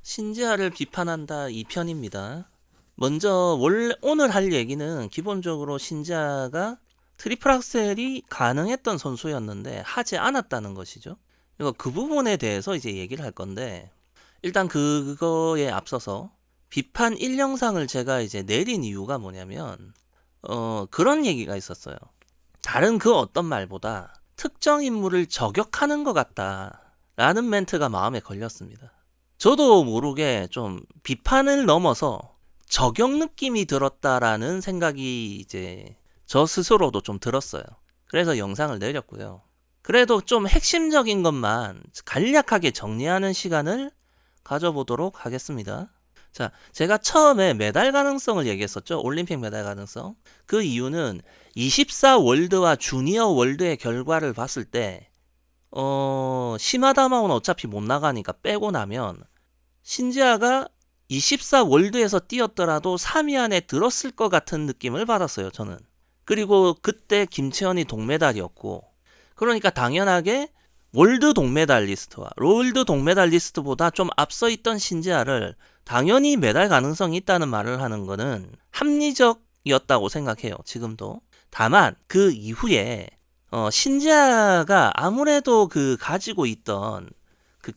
신지아를 비판한다 2편입니다. 먼저 오늘 할 얘기는 기본적으로 신지아가 트리플 악셀이 가능했던 선수였는데 하지 않았다는 것이죠. 그 부분에 대해서 이제 얘기를 할 건데, 일단 그거에 앞서서 비판 1영상을 제가 이제 내린 이유가 뭐냐면 그런 얘기가 있었어요. 다른 그 어떤 말보다 특정 인물을 저격하는 것 같다 라는 멘트가 마음에 걸렸습니다. 저도 모르게 좀 비판을 넘어서 저격 느낌이 들었다라는 생각이 이제 저 스스로도 좀 들었어요. 그래서 영상을 내렸고요. 그래도 좀 핵심적인 것만 간략하게 정리하는 시간을 가져보도록 하겠습니다. 자, 제가 처음에 메달 가능성을 얘기했었죠. 올림픽 메달 가능성. 그 이유는 24 월드와 주니어 월드의 결과를 봤을 때 시마다마오는 어차피 못 나가니까 빼고 나면 신지아가 24 월드에서 뛰었더라도 3위 안에 들었을 것 같은 느낌을 받았어요, 저는. 그리고 그때 김채연이 동메달이었고, 그러니까 당연하게 월드 동메달리스트와 롤드 동메달리스트보다 좀 앞서 있던 신지아를 당연히 메달 가능성이 있다는 말을 하는 거는 합리적이었다고 생각해요, 지금도. 다만 그 이후에 신지아가 아무래도 그 가지고 있던 그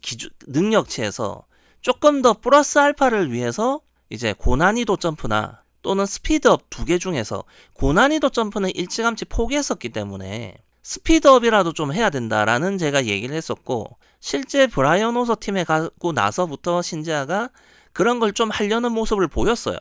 능력치에서 조금 더 플러스 알파를 위해서 이제 고난이도 점프나 또는 스피드업 두 개 중에서 고난이도 점프는 일찌감치 포기했었기 때문에 스피드업이라도 좀 해야 된다라는 제가 얘기를 했었고, 실제 브라이언 호서 팀에 가고 나서부터 신지아가 그런 걸 좀 하려는 모습을 보였어요.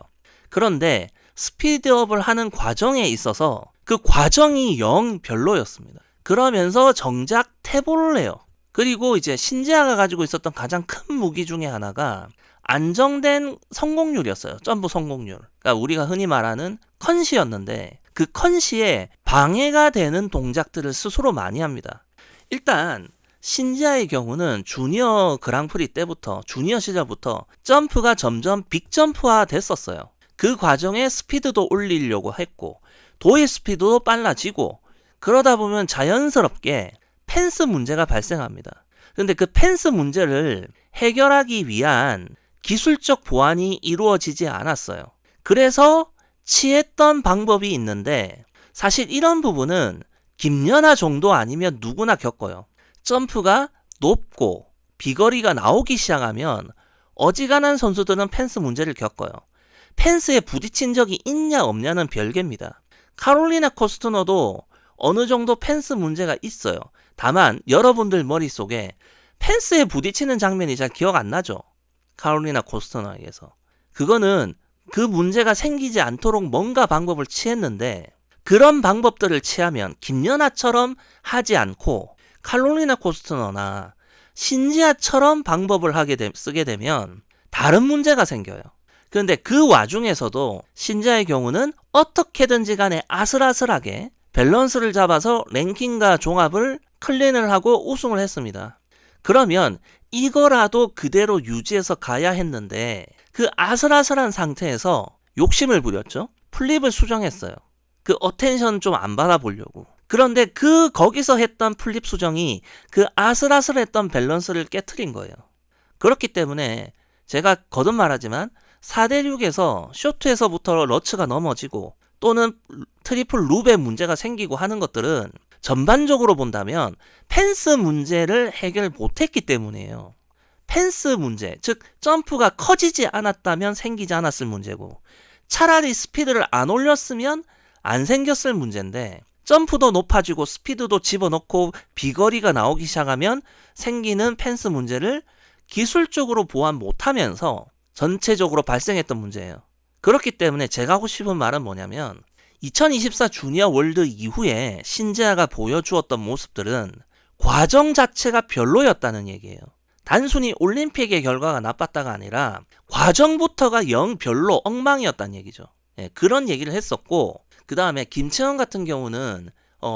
그런데 스피드업을 하는 과정에 있어서 그 과정이 영 별로였습니다. 그러면서 정작 퇴보를 해요. 그리고 이제 신지아가 가지고 있었던 가장 큰 무기 중에 하나가 안정된 성공률이었어요. 점프 성공률. 그러니까 우리가 흔히 말하는 컨시였는데, 그 컨시에 방해가 되는 동작들을 스스로 많이 합니다. 일단 신지아의 경우는 주니어 그랑프리 때부터, 주니어 시절부터 점프가 점점 빅점프화 됐었어요. 그 과정에 스피드도 올리려고 했고 도입 스피드도 빨라지고, 그러다 보면 자연스럽게 펜스 문제가 발생합니다. 근데 그 펜스 문제를 해결하기 위한 기술적 보완이 이루어지지 않았어요. 그래서 취했던 방법이 있는데, 사실 이런 부분은 김연아 정도 아니면 누구나 겪어요. 점프가 높고 비거리가 나오기 시작하면 어지간한 선수들은 펜스 문제를 겪어요. 펜스에 부딪힌 적이 있냐 없냐는 별개입니다. 카롤리나 코스트너도 어느 정도 펜스 문제가 있어요. 다만 여러분들 머릿속에 펜스에 부딪히는 장면이 잘 기억 안 나죠? 카롤리나 코스트너에게서. 그거는 그 문제가 생기지 않도록 뭔가 방법을 취했는데, 그런 방법들을 취하면 김연아처럼 하지 않고 카롤리나 코스트너나 신지아처럼 방법을 쓰게 되면 다른 문제가 생겨요. 그런데 그 와중에서도 신지아의 경우는 어떻게든지 간에 아슬아슬하게 밸런스를 잡아서 랭킹과 종합을 클린을 하고 우승을 했습니다. 그러면 이거라도 그대로 유지해서 가야 했는데, 그 아슬아슬한 상태에서 욕심을 부렸죠. 플립을 수정했어요. 그 어텐션 좀 안 받아보려고. 그런데 거기서 했던 플립 수정이 그 아슬아슬했던 밸런스를 깨트린 거예요. 그렇기 때문에 제가 거듭 말하지만 4대6에서 쇼트에서부터 러츠가 넘어지고 또는 트리플 룹에 문제가 생기고 하는 것들은 전반적으로 본다면 펜스 문제를 해결 못했기 때문이에요. 펜스 문제, 즉 점프가 커지지 않았다면 생기지 않았을 문제고, 차라리 스피드를 안 올렸으면 안 생겼을 문제인데, 점프도 높아지고 스피드도 집어넣고 비거리가 나오기 시작하면 생기는 펜스 문제를 기술적으로 보완 못하면서 전체적으로 발생했던 문제예요. 그렇기 때문에 제가 하고 싶은 말은 뭐냐면, 2024 주니어 월드 이후에 신지아가 보여주었던 모습들은 과정 자체가 별로였다는 얘기예요. 단순히 올림픽의 결과가 나빴다가 아니라 과정부터가 영 별로 엉망이었다는 얘기죠. 그런 얘기를 했었고, 그 다음에 김채연 같은 경우는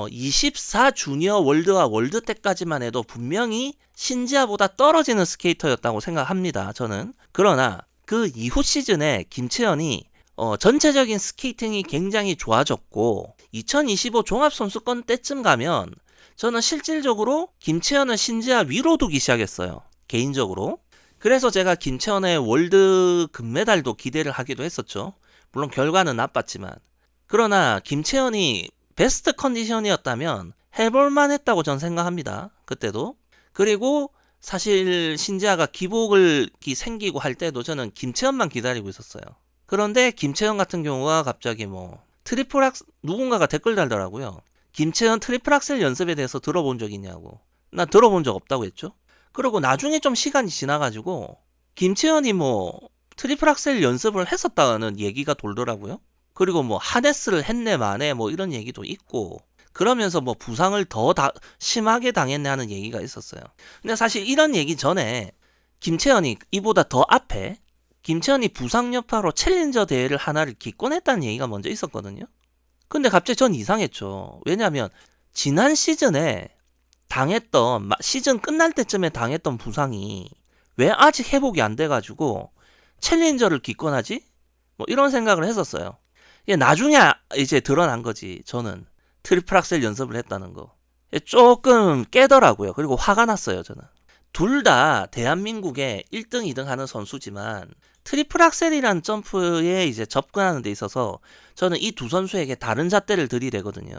24 주니어 월드와 월드 때까지만 해도 분명히 신지아보다 떨어지는 스케이터였다고 생각합니다, 저는. 그러나 그 이후 시즌에 김채연이 전체적인 스케이팅이 굉장히 좋아졌고, 2025 종합선수권 때쯤 가면 저는 실질적으로 김채연은 신지아 위로 두기 시작했어요. 개인적으로. 그래서 제가 김채원의 월드 금메달도 기대를 하기도 했었죠. 물론 결과는 나빴지만. 그러나 김채원이 베스트 컨디션이었다면 해볼만 했다고 전 생각합니다. 그때도. 그리고 사실 신지아가 기복이 생기고 할 때도 저는 김채원만 기다리고 있었어요. 그런데 김채원 같은 경우가 갑자기 뭐 트리플 악셀 누군가가 댓글 달더라고요. 김채원 트리플 악셀 연습에 대해서 들어본 적 있냐고. 나 들어본 적 없다고 했죠. 그리고 나중에 좀 시간이 지나가지고 김채원이 뭐 트리플 악셀 연습을 했었다는 얘기가 돌더라고요. 그리고 뭐 하네스를 했네 마네 뭐 이런 얘기도 있고 그러면서 뭐 부상을 더 심하게 당했네 하는 얘기가 있었어요. 근데 사실 이런 얘기 전에 김채원이 이보다 더 앞에 김채원이 부상 여파로 챌린저 대회를 하나를 기권했다는 얘기가 먼저 있었거든요. 근데 갑자기 전 이상했죠. 왜냐하면 지난 시즌에 당했던 시즌 끝날 때쯤에 당했던 부상이 왜 아직 회복이 안 돼가지고 챌린저를 기권하지? 뭐 이런 생각을 했었어요. 이게 나중에 이제 드러난 거지. 저는 트리플 악셀 연습을 했다는 거. 조금 깨더라고요. 그리고 화가 났어요. 저는. 둘 다 대한민국의 1등, 2등 하는 선수지만 트리플 악셀이라는 점프에 이제 접근하는 데 있어서 저는 이 두 선수에게 다른 잣대를 들이대거든요.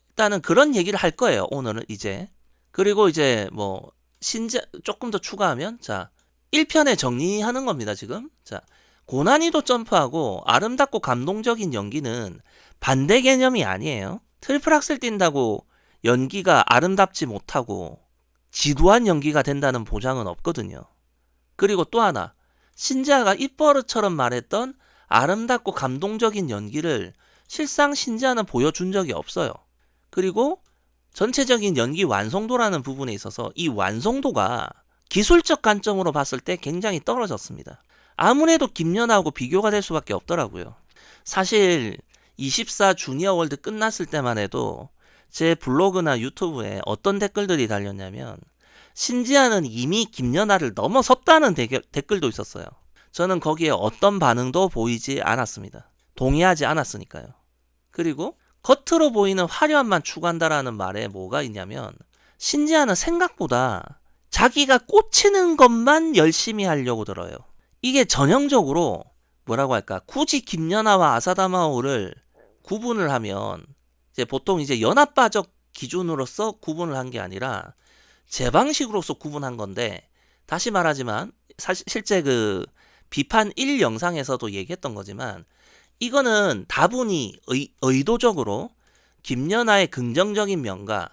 일단은 그런 얘기를 할 거예요. 오늘은 이제. 그리고 이제 뭐 조금 더 추가하면 자 1편에 정리하는 겁니다. 지금. 자 고난이도 점프하고 아름답고 감동적인 연기는 반대 개념이 아니에요. 트리플 악셀 뛴다고 연기가 아름답지 못하고 지루한 연기가 된다는 보장은 없거든요. 그리고 또 하나 신지아가 입버릇처럼 말했던 아름답고 감동적인 연기를 실상 신지아는 보여준 적이 없어요. 그리고 전체적인 연기 완성도라는 부분에 있어서 이 완성도가 기술적 관점으로 봤을 때 굉장히 떨어졌습니다. 아무래도 김연아하고 비교가 될 수밖에 없더라고요. 사실 24 주니어 월드 끝났을 때만 해도 제 블로그나 유튜브에 어떤 댓글들이 달렸냐면 신지아는 이미 김연아를 넘어섰다는 댓글도 있었어요. 저는 거기에 어떤 반응도 보이지 않았습니다. 동의하지 않았으니까요. 그리고 겉으로 보이는 화려함만 추구한다라는 말에 뭐가 있냐면 신지아는 생각보다 자기가 꽂히는 것만 열심히 하려고 들어요. 이게 전형적으로 뭐라고 할까 굳이 김연아와 아사다마오를 구분을 하면 이제 보통 이제 연합바적 기준으로서 구분을 한 게 아니라 제 방식으로서 구분한 건데 다시 말하지만 사실 실제 그 비판 1 영상에서도 얘기했던 거지만 이거는 다분히 의도적으로 김연아의 긍정적인 면과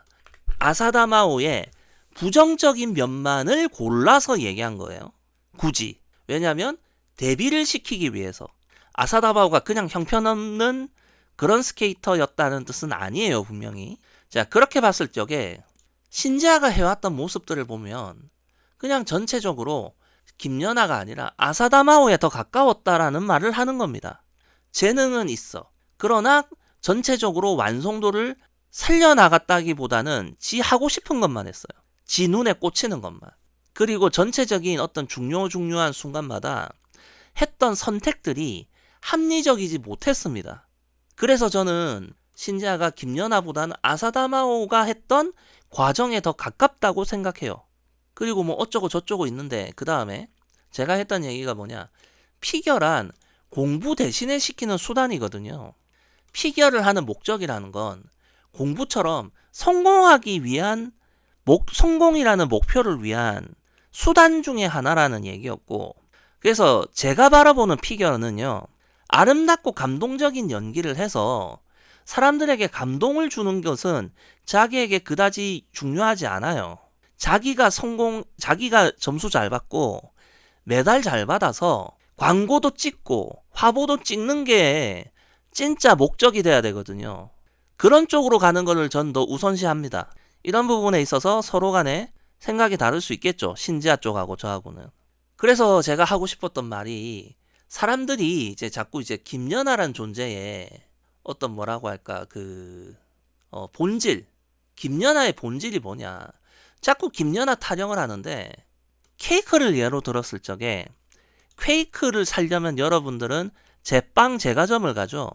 아사다마오의 부정적인 면만을 골라서 얘기한 거예요. 굳이. 왜냐하면 대비를 시키기 위해서. 아사다마오가 그냥 형편없는 그런 스케이터였다는 뜻은 아니에요. 분명히. 자 그렇게 봤을 적에 신지아가 해왔던 모습들을 보면 그냥 전체적으로 김연아가 아니라 아사다마오에 더 가까웠다라는 말을 하는 겁니다. 재능은 있어. 그러나 전체적으로 완성도를 살려나갔다기보다는 지 하고 싶은 것만 했어요. 지 눈에 꽂히는 것만. 그리고 전체적인 어떤 중요한 순간마다 했던 선택들이 합리적이지 못했습니다. 그래서 저는 신지아가 김연아보다는 아사다마오가 했던 과정에 더 가깝다고 생각해요. 그리고 뭐 어쩌고 저쩌고 있는데 그 다음에 제가 했던 얘기가 뭐냐. 피겨란 공부 대신에 시키는 수단이거든요. 피겨를 하는 목적이라는 건 공부처럼 성공하기 위한 성공이라는 목표를 위한 수단 중에 하나라는 얘기였고 그래서 제가 바라보는 피겨는요. 아름답고 감동적인 연기를 해서 사람들에게 감동을 주는 것은 자기에게 그다지 중요하지 않아요. 자기가 점수 잘 받고 메달 잘 받아서 광고도 찍고 화보도 찍는 게 진짜 목적이 돼야 되거든요. 그런 쪽으로 가는 거를 전 더 우선시합니다. 이런 부분에 있어서 서로 간에 생각이 다를 수 있겠죠. 신지아 쪽하고 저하고는. 그래서 제가 하고 싶었던 말이 사람들이 이제 자꾸 이제 김연아란 존재에 어떤 뭐라고 할까 본질 김연아의 본질이 뭐냐 자꾸 김연아 타령을 하는데 케이크를 예로 들었을 적에 케이크를 살려면 여러분들은 제빵 제과점을 가죠.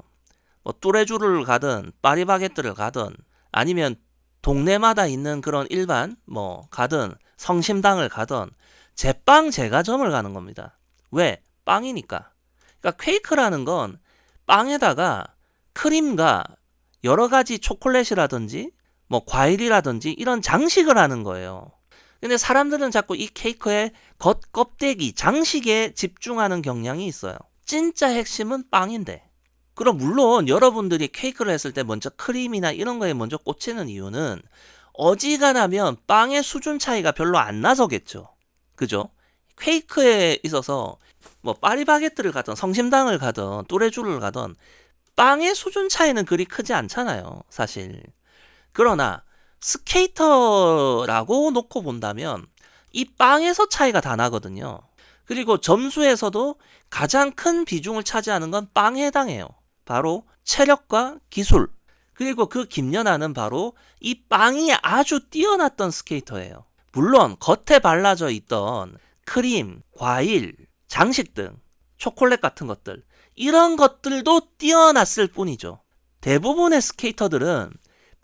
뭐 뚜레쥬를 가든 파리바게뜨를 가든 아니면 동네마다 있는 그런 일반 가든 성심당을 가든 제빵 제과점을 가는 겁니다. 왜? 빵이니까. 그러니까 퀘이크라는 건 빵에다가 크림과 여러 가지 초콜릿이라든지 뭐 과일이라든지 이런 장식을 하는 거예요. 근데 사람들은 자꾸 이 케이크의 겉 껍데기, 장식에 집중하는 경향이 있어요. 진짜 핵심은 빵인데. 그럼 물론 여러분들이 케이크를 했을 때 먼저 크림이나 이런 거에 먼저 꽂히는 이유는 어지간하면 빵의 수준 차이가 별로 안 나서겠죠. 그죠? 케이크에 있어서 뭐 파리바게뜨를 가든 성심당을 가든 뚜레쥬를 가든 빵의 수준 차이는 그리 크지 않잖아요, 사실. 그러나 스케이터라고 놓고 본다면 이 빵에서 차이가 다 나거든요. 그리고 점수에서도 가장 큰 비중을 차지하는 건 빵에 해당해요. 바로 체력과 기술. 그리고 그 김연아는 바로 이 빵이 아주 뛰어났던 스케이터예요. 물론 겉에 발라져 있던 크림, 과일, 장식 등 초콜릿 같은 것들, 이런 것들도 뛰어났을 뿐이죠. 대부분의 스케이터들은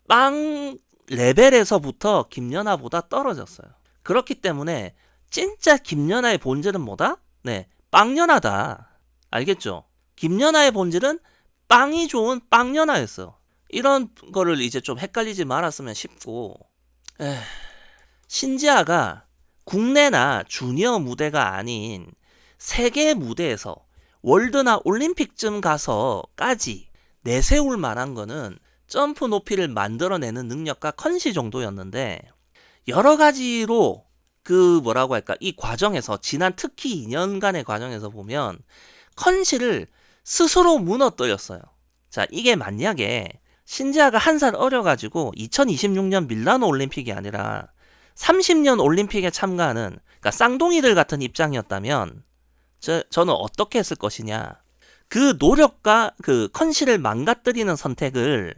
빵 레벨에서부터 김연아보다 떨어졌어요. 그렇기 때문에 진짜 김연아의 본질은 뭐다? 네, 빵연아다. 알겠죠? 김연아의 본질은 빵이 좋은 빵연아였어. 이런 거를 이제 좀 헷갈리지 말았으면 싶고, 신지아가 국내나 주니어 무대가 아닌 세계 무대에서 월드나 올림픽쯤 가서까지 내세울 만한 거는 점프 높이를 만들어내는 능력과 컨시 정도였는데, 여러 가지로 그 뭐라고 할까, 이 과정에서 지난 특히 2년간의 과정에서 보면 컨시를 스스로 무너뜨렸어요. 자, 이게 만약에 신지아가 한 살 어려가지고 2026년 밀라노 올림픽이 아니라 30년 올림픽에 참가하는, 그러니까 쌍둥이들 같은 입장이었다면 저는 어떻게 했을 것이냐, 그 노력과 그 컨시를 망가뜨리는 선택을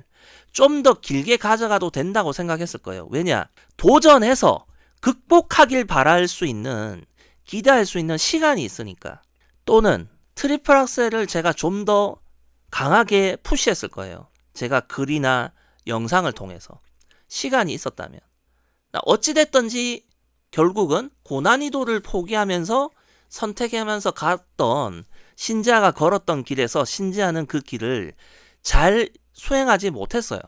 좀 더 길게 가져가도 된다고 생각했을 거예요. 왜냐? 도전해서 극복하길 바랄 수 있는, 기대할 수 있는 시간이 있으니까. 또는 트리플 악셀을 제가 좀 더 강하게 푸시했을 거예요. 제가 글이나 영상을 통해서 시간이 있었다면. 어찌됐든지 결국은 고난이도를 포기하면서 선택하면서 갔던 신지아가 걸었던 길에서 신지아는 그 길을 잘 수행하지 못했어요.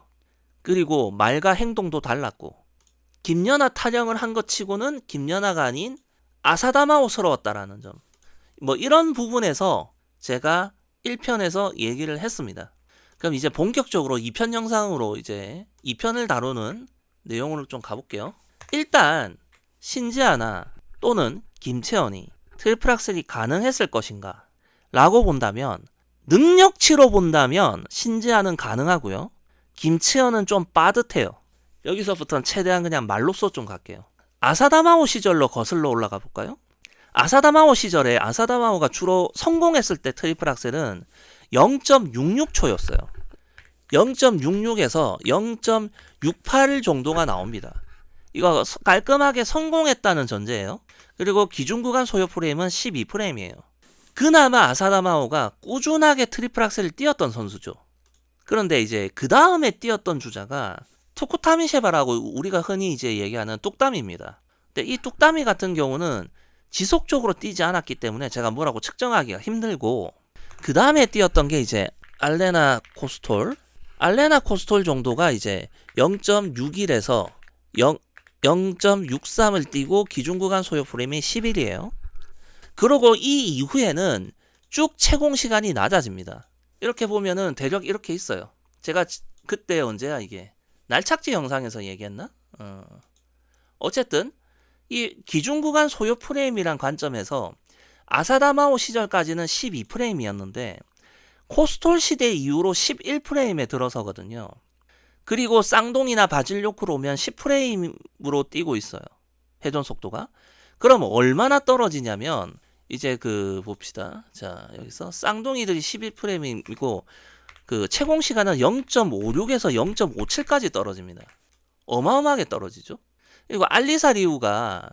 그리고 말과 행동도 달랐고, 김연아 타령을 한 것 치고는 김연아가 아닌 아사다마오스러웠다라는 점, 뭐 이런 부분에서 제가 1편에서 얘기를 했습니다. 그럼 이제 본격적으로 2편 영상으로 이제 2편을 다루는 내용으로 좀 가볼게요. 일단 신지아나 또는 김채연이 트리플 악셀이 가능했을 것인가 라고 본다면, 능력치로 본다면 신지아는 가능하고요, 김채연은 좀 빠듯해요. 여기서부터는 최대한 그냥 말로써 좀 갈게요. 아사다마오 시절로 거슬러 올라가 볼까요? 아사다마오 시절에 아사다마오가 주로 성공했을 때 트리플 악셀은 0.66초였어요. 0.66에서 0.68 정도가 나옵니다. 이거 깔끔하게 성공했다는 전제예요. 그리고 기준 구간 소요 프레임은 12프레임이에요. 그나마 아사다마오가 꾸준하게 트리플 악셀을 뛰었던 선수죠. 그런데 이제 그 다음에 뛰었던 주자가 투쿠타미셰바라고 우리가 흔히 이제 얘기하는 뚝따미입니다. 근데 이 뚝따미 같은 경우는 지속적으로 뛰지 않았기 때문에 제가 뭐라고 측정하기가 힘들고, 그 다음에 뛰었던 게 이제 알레나 코스톨 정도가 이제 0.61에서 0.63을 뛰고 기준 구간 소요 프레임이 11이에요. 그러고 이 이후에는 쭉 채공 시간이 낮아집니다. 이렇게 보면은 대략 이렇게 있어요. 제가 그때 언제야 이게, 날착지 영상에서 얘기했나? 어쨌든 이 기준 구간 소요 프레임이란 관점에서 아사다마오 시절까지는 12프레임이었는데 코스톨 시대 이후로 11프레임에 들어서거든요. 그리고 쌍둥이나 바질료크로 오면 10프레임으로 뛰고 있어요. 회전 속도가. 그럼 얼마나 떨어지냐면, 이제 그 봅시다. 자, 여기서 쌍둥이들이 11프레임이고 그 채공 시간은 0.56에서 0.57까지 떨어집니다. 어마어마하게 떨어지죠. 그리고 알리사리우가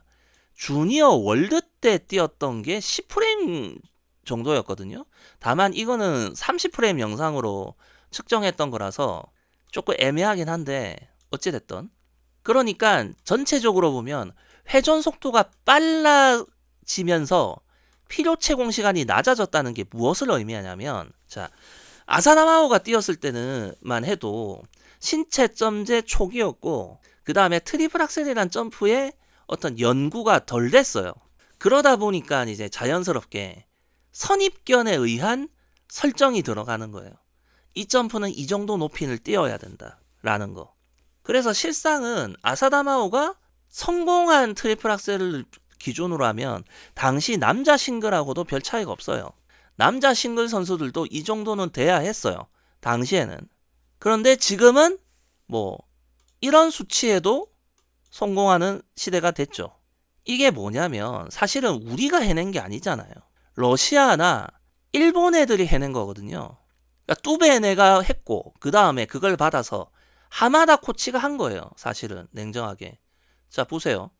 주니어 월드 때 뛰었던 게 10프레임 정도였거든요. 다만 이거는 30프레임 영상으로 측정했던 거라서 조금 애매하긴 한데, 어찌됐든 그러니까 전체적으로 보면 회전 속도가 지면서 필요 채공 시간이 낮아졌다는 게 무엇을 의미하냐면, 자, 아사나마오가 뛰었을 때는만 해도 신체 점제 초기였고, 그 다음에 트리플 악셀이란 점프의 어떤 연구가 덜 됐어요. 그러다 보니까 이제 자연스럽게 선입견에 의한 설정이 들어가는 거예요. 이 점프는 이 정도 높이를 뛰어야 된다라는 거. 그래서 실상은 아사다마오가 성공한 트리플 악셀을 기준으로 하면 당시 남자 싱글하고도 별 차이가 없어요. 남자 싱글 선수들도 이 정도는 돼야 했어요. 당시에는. 그런데 지금은 뭐 이런 수치에도 성공하는 시대가 됐죠. 이게 뭐냐면 사실은 우리가 해낸 게 아니잖아요. 러시아나 일본 애들이 해낸 거거든요. 그러니까 뚜베네가 했고 그 다음에 그걸 받아서 하마다 코치가 한 거예요. 사실은 냉정하게. 자 보세요.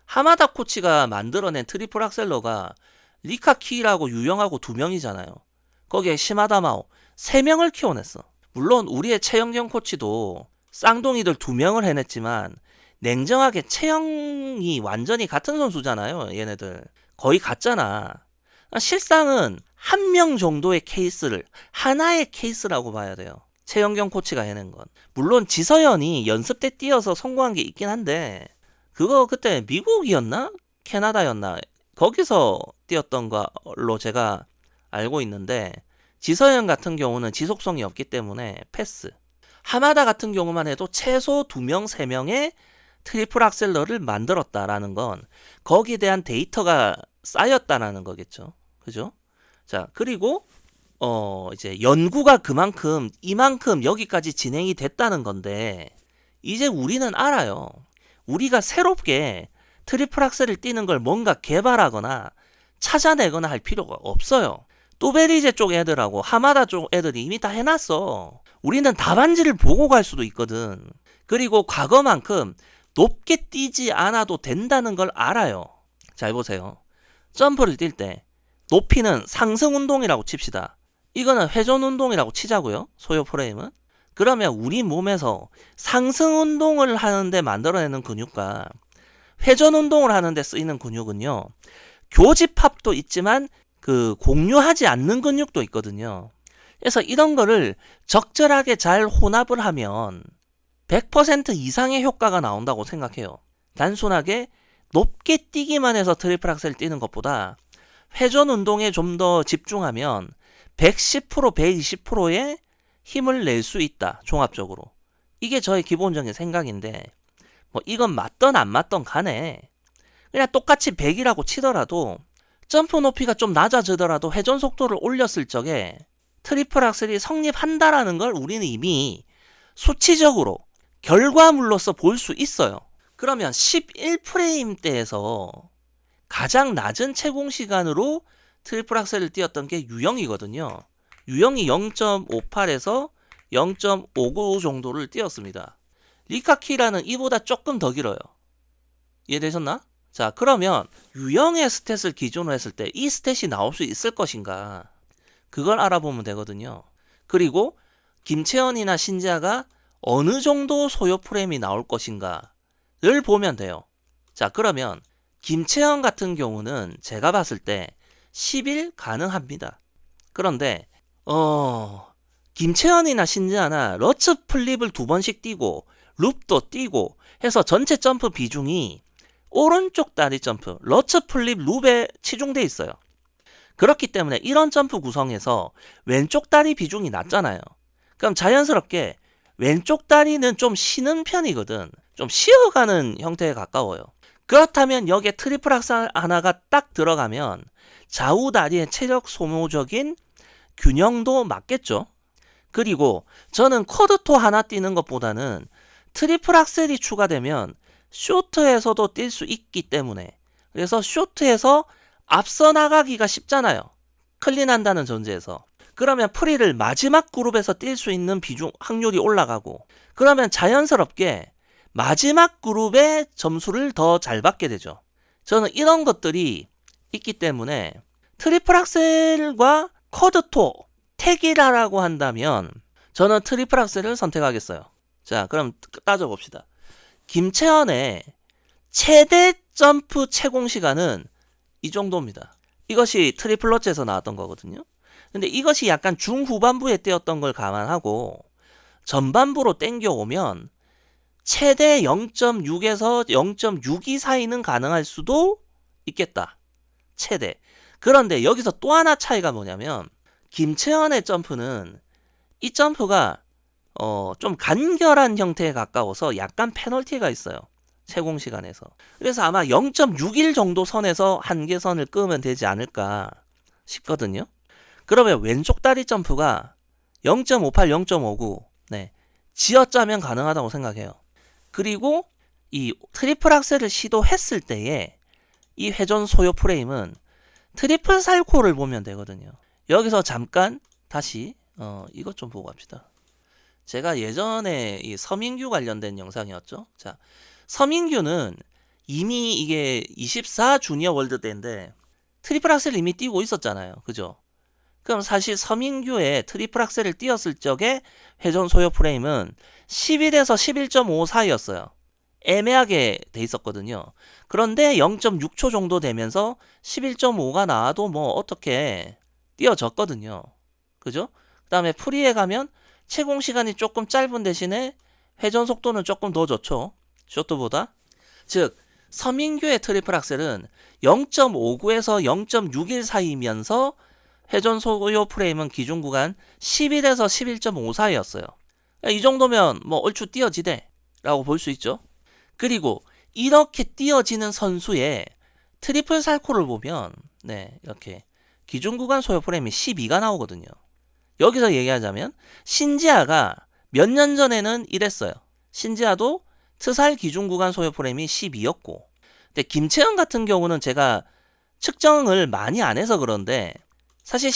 하마다 코치가 만들어낸 트리플 악셀러가 리카키라고 유영하고 2명이잖아요. 거기에 시마다마오 3명을 키워냈어. 물론 우리의 최영경 코치도 쌍둥이들 2명을 해냈지만 냉정하게 체형이 완전히 같은 선수잖아요. 얘네들 거의 같잖아. 실상은 한 명 정도의 케이스를 하나의 케이스라고 봐야 돼요. 최영경 코치가 해낸 건. 물론 지서연이 연습 때 뛰어서 성공한 게 있긴 한데 그거 그때 미국이었나? 캐나다였나? 거기서 뛰었던 걸로 제가 알고 있는데 지서연 같은 경우는 지속성이 없기 때문에 패스. 하마다 같은 경우만 해도 최소 2명, 3명의 트리플 악셀러를 만들었다라는 건 거기에 대한 데이터가 쌓였다라는 거겠죠. 그죠? 자, 그리고 이제 연구가 이만큼 여기까지 진행이 됐다는 건데 이제 우리는 알아요. 우리가 새롭게 트리플 악셀을 뛰는 걸 뭔가 개발하거나 찾아내거나 할 필요가 없어요. 또베리제 쪽 애들하고 하마다 쪽 애들이 이미 다 해놨어. 우리는 답안지를 보고 갈 수도 있거든. 그리고 과거만큼 높게 뛰지 않아도 된다는 걸 알아요. 잘 보세요. 점프를 뛸 때 높이는 상승 운동이라고 칩시다. 이거는 회전 운동이라고 치자고요. 소요 프레임은. 그러면 우리 몸에서 상승 운동을 하는데 만들어내는 근육과 회전 운동을 하는데 쓰이는 근육은요. 교집합도 있지만 그 공유하지 않는 근육도 있거든요. 그래서 이런 거를 적절하게 잘 혼합을 하면 100% 이상의 효과가 나온다고 생각해요. 단순하게 높게 뛰기만 해서 트리플 악셀 뛰는 것보다 회전 운동에 좀 더 집중하면 110%, 120%의 힘을 낼 수 있다. 종합적으로. 이게 저의 기본적인 생각인데 뭐 이건 맞던 안 맞던 간에 그냥 똑같이 100이라고 치더라도 점프 높이가 좀 낮아지더라도 회전 속도를 올렸을 적에 트리플 악셀이 성립한다라는 걸 우리는 이미 수치적으로 결과물로서 볼 수 있어요. 그러면 11프레임대에서 가장 낮은 채공 시간으로 트리플 악셀을 뛰었던 게 유영이거든요. 유영이 0.58에서 0.59 정도를 뛰었습니다. 리카키라는 이보다 조금 더 길어요. 이해되셨나? 자, 그러면 유영의 스탯을 기준으로 했을 때 이 스탯이 나올 수 있을 것인가? 그걸 알아보면 되거든요. 그리고 김채연이나 신지아가 어느 정도 소요 프레임이 나올 것인가를 보면 돼요. 자, 그러면 김채연 같은 경우는 제가 봤을 때 10일 가능합니다. 그런데 김채연이나 신지아나 러츠 플립을 2번씩 뛰고 룹도 뛰고 해서 전체 점프 비중이 오른쪽 다리 점프, 러츠 플립 룹에 치중돼 있어요. 그렇기 때문에 이런 점프 구성에서 왼쪽 다리 비중이 낮잖아요. 그럼 자연스럽게 왼쪽 다리는 좀 쉬는 편이거든. 좀 쉬어가는 형태에 가까워요. 그렇다면 여기에 트리플 악셀 하나가 딱 들어가면 좌우 다리의 체력 소모적인 균형도 맞겠죠. 그리고 저는 쿼드토 하나 뛰는 것보다는 트리플 악셀이 추가되면 쇼트에서도 뛸 수 있기 때문에 그래서 쇼트에서 앞서 나가기가 쉽잖아요. 클린한다는 전제에서. 그러면 프리를 마지막 그룹에서 뛸 수 있는 비중 확률이 올라가고 그러면 자연스럽게 마지막 그룹의 점수를 더 잘 받게 되죠. 저는 이런 것들이 있기 때문에 트리플 악셀과 쿼드토 택이라고 한다면 저는 트리플 악셀을 선택하겠어요. 자, 그럼 따져봅시다. 김채연의 최대 점프 채공 시간은 이 정도입니다. 이것이 트리플러츠에서 나왔던 거거든요. 근데 이것이 약간 중후반부에 뛰었던 걸 감안하고 전반부로 땡겨오면 최대 0.6에서 0.62 사이는 가능할 수도 있겠다. 최대. 그런데 여기서 또 하나 차이가 뭐냐면 김채연의 점프는 이 점프가 좀 간결한 형태에 가까워서 약간 페널티가 있어요. 채공 시간에서. 그래서 아마 0.61 정도 선에서 한계선을 끄면 되지 않을까 싶거든요. 그러면 왼쪽 다리 점프가 0.58, 0.59 네, 지어짜면 가능하다고 생각해요. 그리고 이 트리플 악셀을 시도했을 때에 이 회전 소요 프레임은 트리플 살코를 보면 되거든요. 여기서 잠깐 다시 이것 좀 보고 갑시다. 제가 예전에 이 서민규 관련된 영상이었죠. 자, 서민규는 이미 이게 24 주니어 월드 때인데 트리플 악셀을 이미 띄고 있었잖아요. 그죠? 그럼 사실 서민규의 트리플 악셀을 띄었을 적에 회전 소요 프레임은 11에서 11.5 사이였어요. 애매하게 돼 있었거든요. 그런데 0.6초 정도 되면서 11.5가 나와도 뭐 어떻게 띄어졌거든요. 그죠? 그 다음에 프리에 가면 채공 시간이 조금 짧은 대신에 회전 속도는 조금 더 좋죠. 쇼트보다. 즉 서민규의 트리플 악셀은 0.59에서 0.61 사이면서 회전 소요 프레임은 기준 구간 11에서 11.5 사이였어요. 이 정도면 뭐 얼추 띄어지대 라고 볼 수 있죠. 그리고 이렇게 띄어지는 선수의 트리플 살코를 보면 네, 이렇게 기준 구간 소요 프레임이 12가 나오거든요. 여기서 얘기하자면 신지아가 몇 년 전에는 이랬어요. 신지아도 트살 기준 구간 소요 프레임이 12였고 근데 김채연 같은 경우는 제가 측정을 많이 안 해서 그런데 사실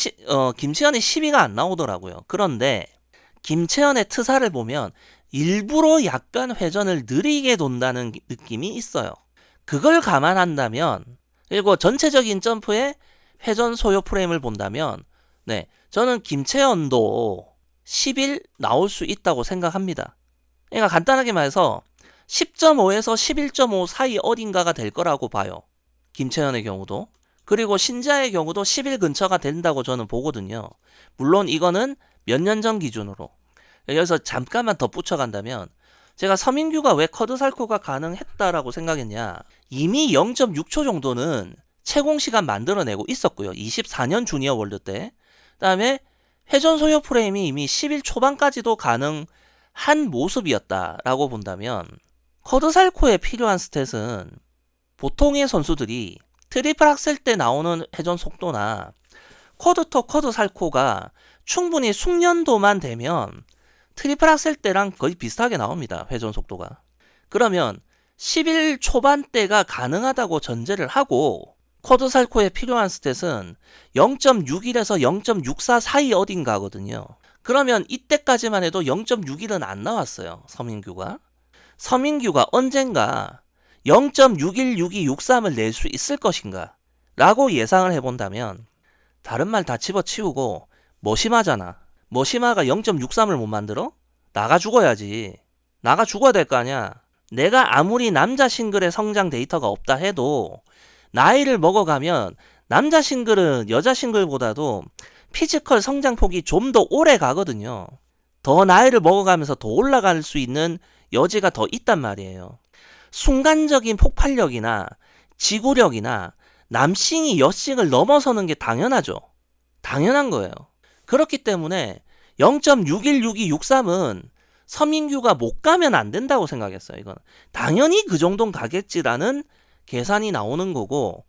김채연이 12가 안 나오더라고요. 그런데 김채연의 트살을 보면 일부러 약간 회전을 느리게 돈다는 느낌이 있어요. 그걸 감안한다면 그리고 전체적인 점프의 회전 소요 프레임을 본다면 네, 저는 김채연도 11 나올 수 있다고 생각합니다. 그러니까 간단하게 말해서 10.5에서 11.5 사이 어딘가가 될 거라고 봐요. 김채연의 경우도. 그리고 신지아의 경우도 11 근처가 된다고 저는 보거든요. 물론 이거는 몇 년 전 기준으로. 여기서 잠깐만 덧붙여 간다면 제가 서민규가 왜 커드 살코가 가능했다라고 생각했냐. 이미 0.6초 정도는 채공 시간 만들어내고 있었고요. 24년 주니어 월드 때. 그다음에 회전 소요 프레임이 이미 11 초반까지도 가능한 모습이었다라고 본다면 커드 살코에 필요한 스탯은 보통의 선수들이 트리플 악셀 때 나오는 회전 속도나 쿼드터 쿼드 살코가 충분히 숙련도만 되면 트리플 악셀 때랑 거의 비슷하게 나옵니다. 회전 속도가. 그러면 11 초반대가 가능하다고 전제를 하고 쿼드 살코에 필요한 스탯은 0.61에서 0.64 사이 어딘가거든요. 그러면 이때까지만 해도 0.61은 안 나왔어요. 서민규가 언젠가 0.616263을 낼 수 있을 것인가 라고 예상을 해본다면 다른 말 다 집어치우고 머시마잖아. 머시마가 0.63을 못 만들어? 나가 죽어야지. 나가 죽어야 될 거 아니야. 내가 아무리 남자 싱글의 성장 데이터가 없다 해도 나이를 먹어가면 남자 싱글은 여자 싱글보다도 피지컬 성장폭이 좀 더 오래 가거든요. 더 나이를 먹어가면서 더 올라갈 수 있는 여지가 더 있단 말이에요. 순간적인 폭발력이나 지구력이나 남싱이 여싱을 넘어서는 게 당연하죠. 당연한 거예요. 그렇기 때문에 0.616263은 서민규가 못 가면 안 된다고 생각했어요. 이건 당연히 그 정도는 가겠지라는 계산이 나오는 거고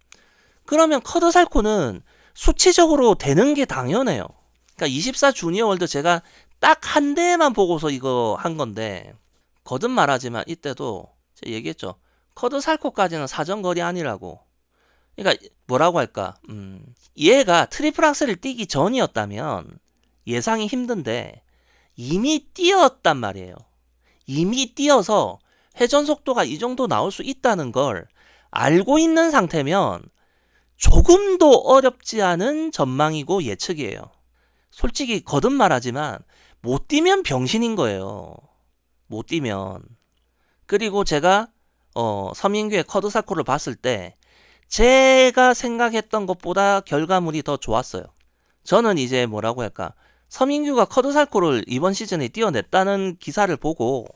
그러면 커드 살코는 수치적으로 되는 게 당연해요. 그러니까 24 주니어 월드 제가 딱 한 대만 보고서 이거 한 건데 거듭 말하지만 이때도 제가 얘기했죠. 커드 살코까지는 사정거리 아니라고. 그러니까 뭐라고 할까? 얘가 트리플 악셀을 뛰기 전이었다면 예상이 힘든데 이미 뛰었단 말이에요. 이미 뛰어서 회전 속도가 이 정도 나올 수 있다는 걸 알고 있는 상태면 조금도 어렵지 않은 전망이고 예측이에요. 솔직히 거듭 말하지만 못 뛰면 병신인 거예요. 못 뛰면. 그리고 제가 서민규의 커드 살코를 봤을 때 제가 생각했던 것보다 결과물이 더 좋았어요. 저는 이제 뭐라고 할까, 서민규가 커드살코를 이번 시즌에 띄어냈다는 기사를 보고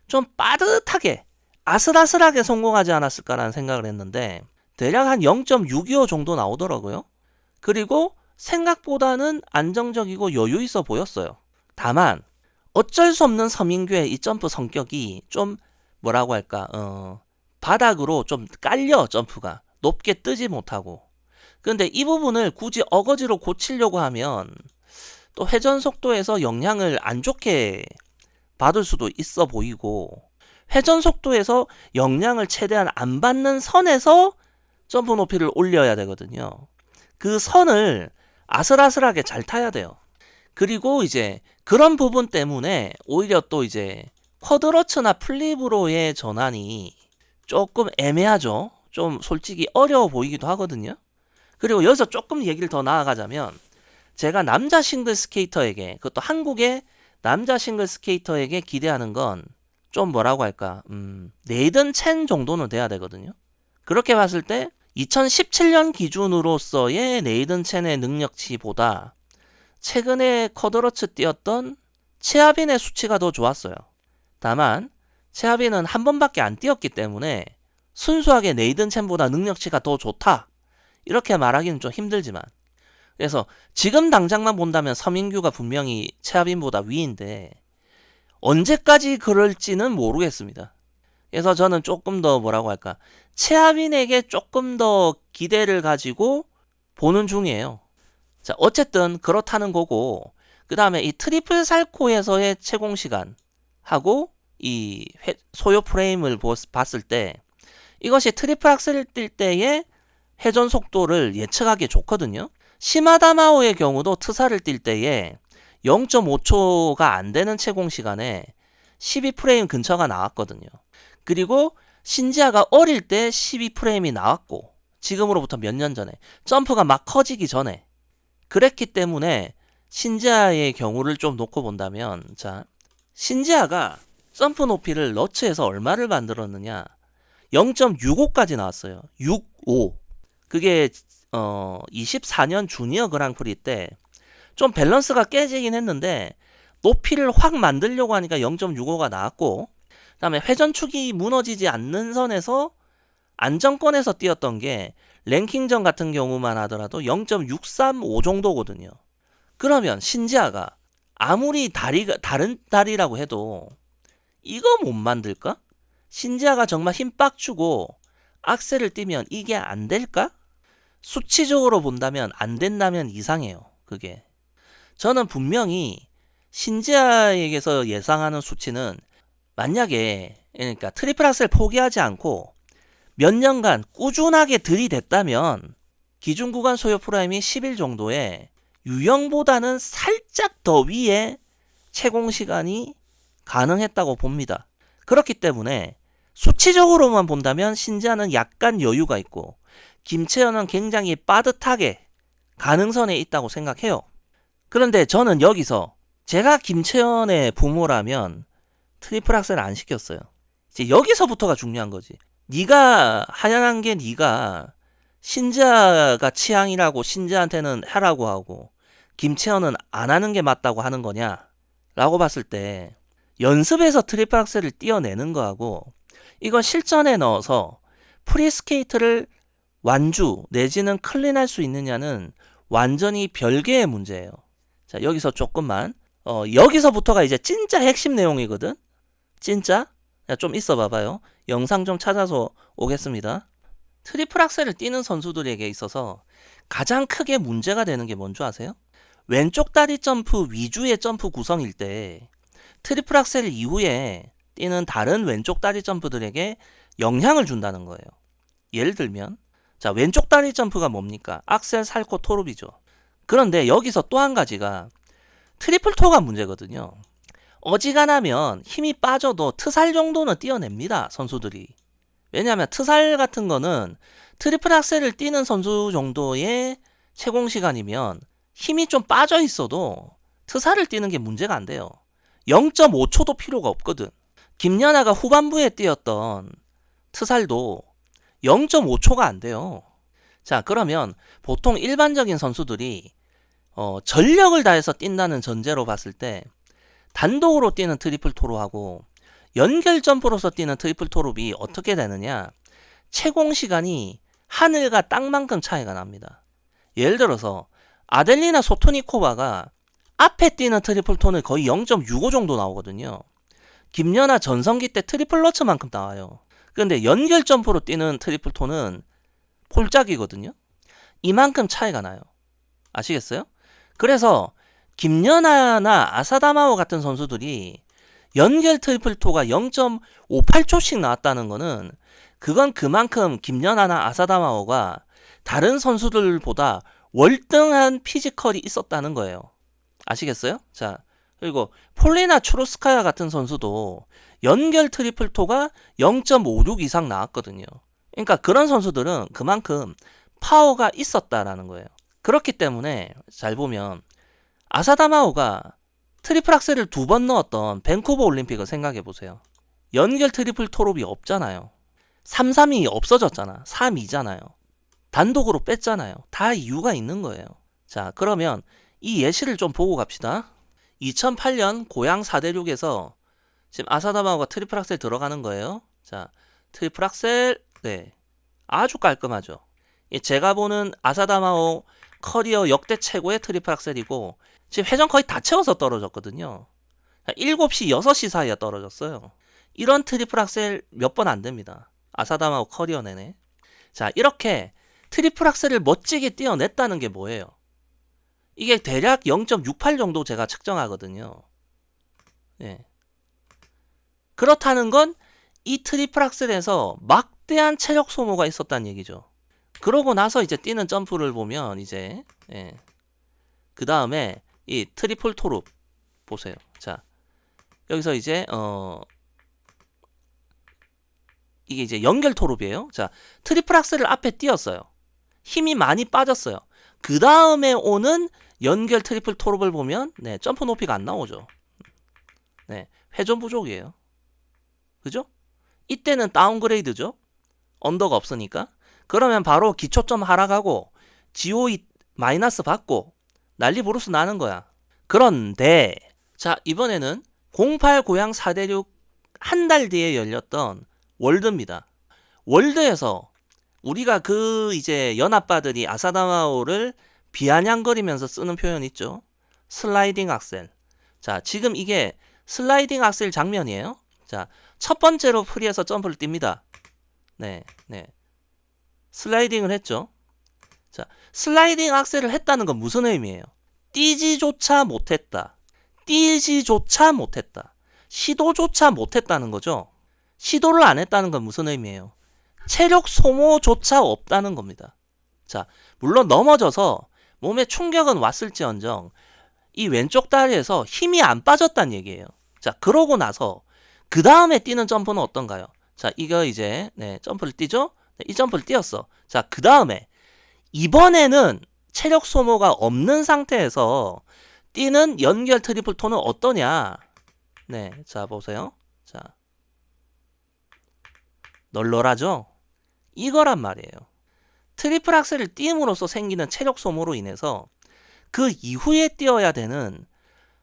좀 빠듯하게 아슬아슬하게 성공하지 않았을까라는 생각을 했는데 대략 한 0.625 정도 나오더라고요. 그리고 생각보다는 안정적이고 여유 있어 보였어요. 다만 어쩔 수 없는 서민규의 이 점프 성격이 좀 뭐라고 할까, 바닥으로 좀 깔려, 점프가 높게 뜨지 못하고. 근데 이 부분을 굳이 어거지로 고치려고 하면 또 회전 속도에서 영향을 안 좋게 받을 수도 있어 보이고, 회전 속도에서 영향을 최대한 안 받는 선에서 점프 높이를 올려야 되거든요. 그 선을 아슬아슬하게 잘 타야 돼요. 그리고 이제 그런 부분 때문에 오히려 또 이제 쿼드러츠나 플립으로의 전환이 조금 애매하죠. 좀 솔직히 어려워 보이기도 하거든요. 그리고 여기서 조금 얘기를 더 나아가자면 제가 남자 싱글 스케이터에게, 그것도 한국의 남자 싱글 스케이터에게 기대하는 건 좀 뭐라고 할까, 네이든 첸 정도는 돼야 되거든요. 그렇게 봤을 때 2017년 기준으로서의 네이든 첸의 능력치보다 최근에 커드러츠 뛰었던 최하빈의 수치가 더 좋았어요. 다만 최하빈은 한 번밖에 안 뛰었기 때문에 순수하게 네이든 첸보다 능력치가 더 좋다, 이렇게 말하기는 좀 힘들지만, 그래서 지금 당장만 본다면 서민규가 분명히 최하빈보다 위인데 언제까지 그럴지는 모르겠습니다. 그래서 저는 조금 더 뭐라고 할까, 최하빈에게 조금 더 기대를 가지고 보는 중이에요. 자, 어쨌든 그렇다는 거고, 그 다음에 이 트리플 살코에서의 채공 시간하고 이 소요 프레임을 봤을 때 이것이 트리플 악셀을 뛸 때의 회전 속도를 예측하기 좋거든요. 시마다마오의 경우도 트사를 뛸 때에 0.5초가 안 되는 채공 시간에 12프레임 근처가 나왔거든요. 그리고 신지아가 어릴 때 12프레임이 나왔고, 지금으로부터 몇 년 전에 점프가 막 커지기 전에 그랬기 때문에 신지아의 경우를 좀 놓고 본다면, 자, 신지아가 점프 높이를 너츠에서 얼마를 만들었느냐, 0.65까지 나왔어요. 65. 그게 24년 주니어 그랑프리 때 좀 밸런스가 깨지긴 했는데 높이를 확 만들려고 하니까 0.65가 나왔고, 그 다음에 회전축이 무너지지 않는 선에서 안정권에서 뛰었던 게 랭킹전 같은 경우만 하더라도 0.635 정도거든요. 그러면 신지아가 아무리 다른 다리라고 해도 이거 못 만들까? 신지아가 정말 힘 빡 주고 악셀을 뛰면 이게 안 될까? 수치적으로 본다면 안 된다면 이상해요. 그게. 저는 분명히 신지아에게서 예상하는 수치는, 만약에 그러니까 트리플 악셀 포기하지 않고 몇 년간 꾸준하게 들이댔다면 기준 구간 소요 프라임이 10일 정도에 유형보다는 살짝 더 위에 채공 시간이 가능했다고 봅니다. 그렇기 때문에 수치적으로만 본다면 신지아는 약간 여유가 있고 김채연은 굉장히 빠듯하게 가능선에 있다고 생각해요. 그런데 저는 여기서 제가 김채연의 부모라면 트리플 악셀 안 시켰어요. 이제 여기서부터가 중요한 거지. 네가 하얀한 게 네가 신지아가 취향이라고 신지아한테는 하라고 하고 김채연은 안 하는 게 맞다고 하는 거냐 라고 봤을 때, 연습에서 트리플 악셀을 띄어내는 거하고 이걸 실전에 넣어서 프리스케이트를 완주 내지는 클린할 수 있느냐는 완전히 별개의 문제예요. 자, 여기서 조금만 여기서부터가 이제 진짜 핵심 내용이거든. 진짜. 야, 좀 있어 봐봐요. 영상 좀 찾아서 오겠습니다. 트리플 악셀을 뛰는 선수들에게 있어서 가장 크게 문제가 되는 게 뭔지 아세요? 왼쪽 다리 점프 위주의 점프 구성일 때 트리플 악셀 이후에 뛰는 다른 왼쪽 다리 점프들에게 영향을 준다는 거예요. 예를 들면, 자, 왼쪽 다리 점프가 뭡니까? 악셀, 살코, 토룹이죠. 그런데 여기서 또 한 가지가 트리플 토가 문제거든요. 어지간하면 힘이 빠져도 트살 정도는 뛰어냅니다, 선수들이. 왜냐하면 트살 같은 거는 트리플 악셀을 뛰는 선수 정도의 채공 시간이면 힘이 좀 빠져 있어도 트살을 뛰는 게 문제가 안 돼요. 0.5초도 필요가 없거든. 김연아가 후반부에 뛰었던 트살도 0.5초가 안 돼요. 자, 그러면 보통 일반적인 선수들이 전력을 다해서 뛴다는 전제로 봤을 때 단독으로 뛰는 트리플 토루하고 연결 점프로서 뛰는 트리플 토루비 어떻게 되느냐? 채공 시간이 하늘과 땅만큼 차이가 납니다. 예를 들어서 아델리나 소토니코바가 앞에 뛰는 트리플 톤은 거의 0.65 정도 나오거든요. 김연아 전성기 때 트리플 러츠만큼 나와요. 그런데 연결 점프로 뛰는 트리플 톤은 폴짝이거든요. 이만큼 차이가 나요. 아시겠어요? 그래서 김연아나 아사다마오 같은 선수들이 연결 트리플 토가 0.58초씩 나왔다는 거는 그건 그만큼 김연아나 아사다마오가 다른 선수들보다 월등한 피지컬이 있었다는 거예요. 아시겠어요? 자, 그리고 폴리나 추루스카야 같은 선수도 연결 트리플 토가 0.56 이상 나왔거든요. 그러니까 그런 선수들은 그만큼 파워가 있었다라는 거예요. 그렇기 때문에 잘 보면 아사다마오가 트리플 악셀을 2번 넣었던 밴쿠버 올림픽을 생각해 보세요. 연결 트리플 토롭이 없잖아요. 3-3이 없어졌잖아. 3-2잖아요. 단독으로 뺐잖아요. 다 이유가 있는 거예요. 자, 그러면 이 예시를 좀 보고 갑시다. 2008년 고양 4대6에서 지금 아사다마오가 트리플 악셀 들어가는 거예요. 자, 트리플 악셀, 네, 아주 깔끔하죠. 제가 보는 아사다마오 커리어 역대 최고의 트리플 악셀이고 지금 회전 거의 다 채워서 떨어졌거든요. 7시, 6시 사이에 떨어졌어요. 이런 트리플 악셀 몇 번 안 됩니다. 아사다마오 커리어 내내. 자, 이렇게 트리플 악셀을 멋지게 띄어냈다는 게 뭐예요? 이게 대략 0.68 정도 제가 측정하거든요. 예. 그렇다는 건 이 트리플 악셀에서 막대한 체력 소모가 있었다는 얘기죠. 그러고 나서 이제 뛰는 점프를 보면 이제 그 다음에 이 트리플 토룹 보세요. 자, 여기서 이제 이게 이제 연결 토룹이에요. 자, 트리플 악셀을 앞에 띄었어요. 힘이 많이 빠졌어요. 그 다음에 오는 연결 트리플 토룹을 보면 네, 점프 높이가 안 나오죠. 네, 회전 부족이에요. 그죠? 이때는 다운그레이드죠. 언더가 없으니까. 그러면 바로 기초점 하락하고 GOE 마이너스 받고 난리 부르스 나는 거야. 그런데 자, 이번에는 08 고양 4대6 한 달 뒤에 열렸던 월드입니다. 월드에서 우리가 그 이제 연아빠들이 아사다마오를 비아냥거리면서 쓰는 표현 있죠. 슬라이딩 악셀. 자, 지금 이게 슬라이딩 악셀 장면이에요. 자, 첫 번째로 프리에서 점프를 띱니다. 네. 슬라이딩을 했죠. 자, 슬라이딩 악셀을 했다는 건 무슨 의미예요? 뛰지조차 못했다. 뛰지조차 못했다. 시도조차 못했다는 거죠. 시도를 안 했다는 건 무슨 의미예요? 체력 소모조차 없다는 겁니다. 자, 물론 넘어져서 몸에 충격은 왔을지언정 이 왼쪽 다리에서 힘이 안 빠졌다는 얘기예요. 자, 그러고 나서 그 다음에 뛰는 점프는 어떤가요? 자, 이거 이제 점프를 뛰죠? 네, 이 점프를 뛰었어. 자, 그 다음에 이번에는 체력 소모가 없는 상태에서 뛰는 연결 트리플 토는 어떠냐? 네, 자 보세요. 자, 널널하죠? 이거란 말이에요. 트리플 악셀을 띄움으로써 생기는 체력 소모로 인해서 그 이후에 뛰어야 되는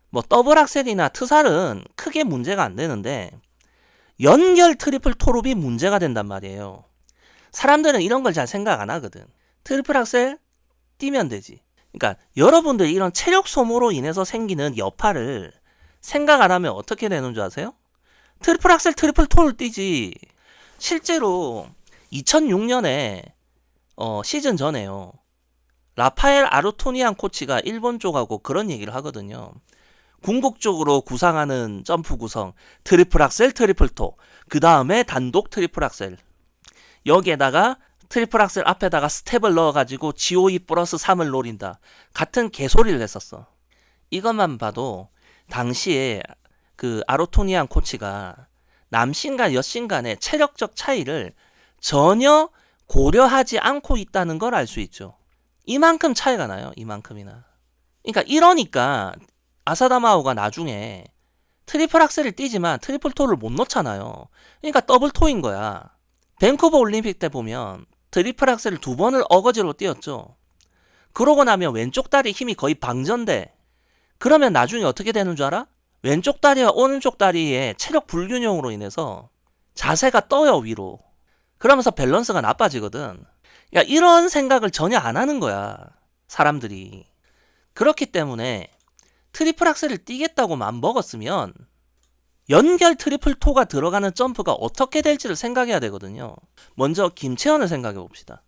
뭐 더블 악셀이나 트살은 크게 문제가 안 되는데 연결 트리플 토룹이 문제가 된단 말이에요. 사람들은 이런 걸 잘 생각 안 하거든. 트리플 악셀 뛰면 되지. 그러니까 여러분들 이런 체력 소모로 인해서 생기는 여파를 생각 안 하면 어떻게 되는 줄 아세요? 트리플 악셀 트리플 토를 뛰지. 실제로 2006년에 시즌 전에요. 라파엘 아르토니안 코치가 일본 쪽하고 그런 얘기를 하거든요. 궁극적으로 구상하는 점프 구성 트리플 악셀 트리플 토, 그 다음에 단독 트리플 악셀, 여기에다가 트리플 악셀 앞에다가 스텝을 넣어가지고 GOE 플러스 3을 노린다. 같은 개소리를 했었어. 이것만 봐도 당시에 그 아르토니안 코치가 남신 여신 간의 체력적 차이를 전혀 고려하지 않고 있다는 걸 알 수 있죠. 이만큼 차이가 나요. 이만큼이나. 그러니까 이러니까 아사다마오가 나중에 트리플 악셀을 뛰지만 트리플 토를 못 넣잖아요. 그러니까 더블 토인 거야. 밴쿠버 올림픽 때 보면 트리플 악셀을 2번을 어거지로 뛰었죠. 그러고 나면 왼쪽 다리 힘이 거의 방전돼. 그러면 나중에 어떻게 되는 줄 알아? 왼쪽 다리와 오른쪽 다리의 체력 불균형으로 인해서 자세가 떠요, 위로. 그러면서 밸런스가 나빠지거든. 야, 이런 생각을 전혀 안 하는 거야, 사람들이. 그렇기 때문에 트리플 악셀을 뛰겠다고 마음 먹었으면 연결 트리플 토가 들어가는 점프가 어떻게 될지를 생각해야 되거든요. 먼저 김채원을 생각해 봅시다.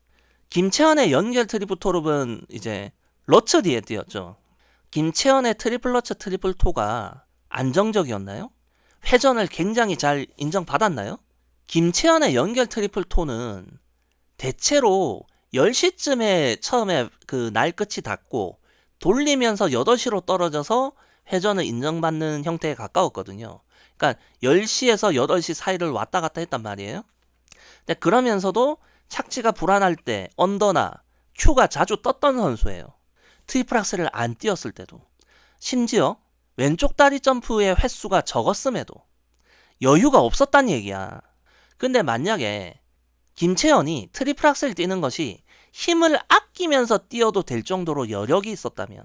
김채원의 연결 트리플 토룹은 이제 러츠 뒤에 뛰었죠. 김채원의 트리플 러츠 트리플 토가 안정적이었나요? 회전을 굉장히 잘 인정받았나요? 김채원의 연결 트리플 토는 대체로 10시쯤에 처음에 그 날 끝이 닿고 돌리면서 8시로 떨어져서 회전을 인정받는 형태에 가까웠거든요. 그러니까 10시에서 8시 사이를 왔다 갔다 했단 말이에요. 근데 그러면서도 착지가 불안할 때 언더나 큐가 자주 떴던 선수예요. 트리플 악셀을 안 뛰었을 때도. 심지어 왼쪽 다리 점프의 횟수가 적었음에도 여유가 없었단 얘기야. 근데 만약에 김채연이 트리플 악셀 뛰는 것이 힘을 아끼면서 뛰어도 될 정도로 여력이 있었다면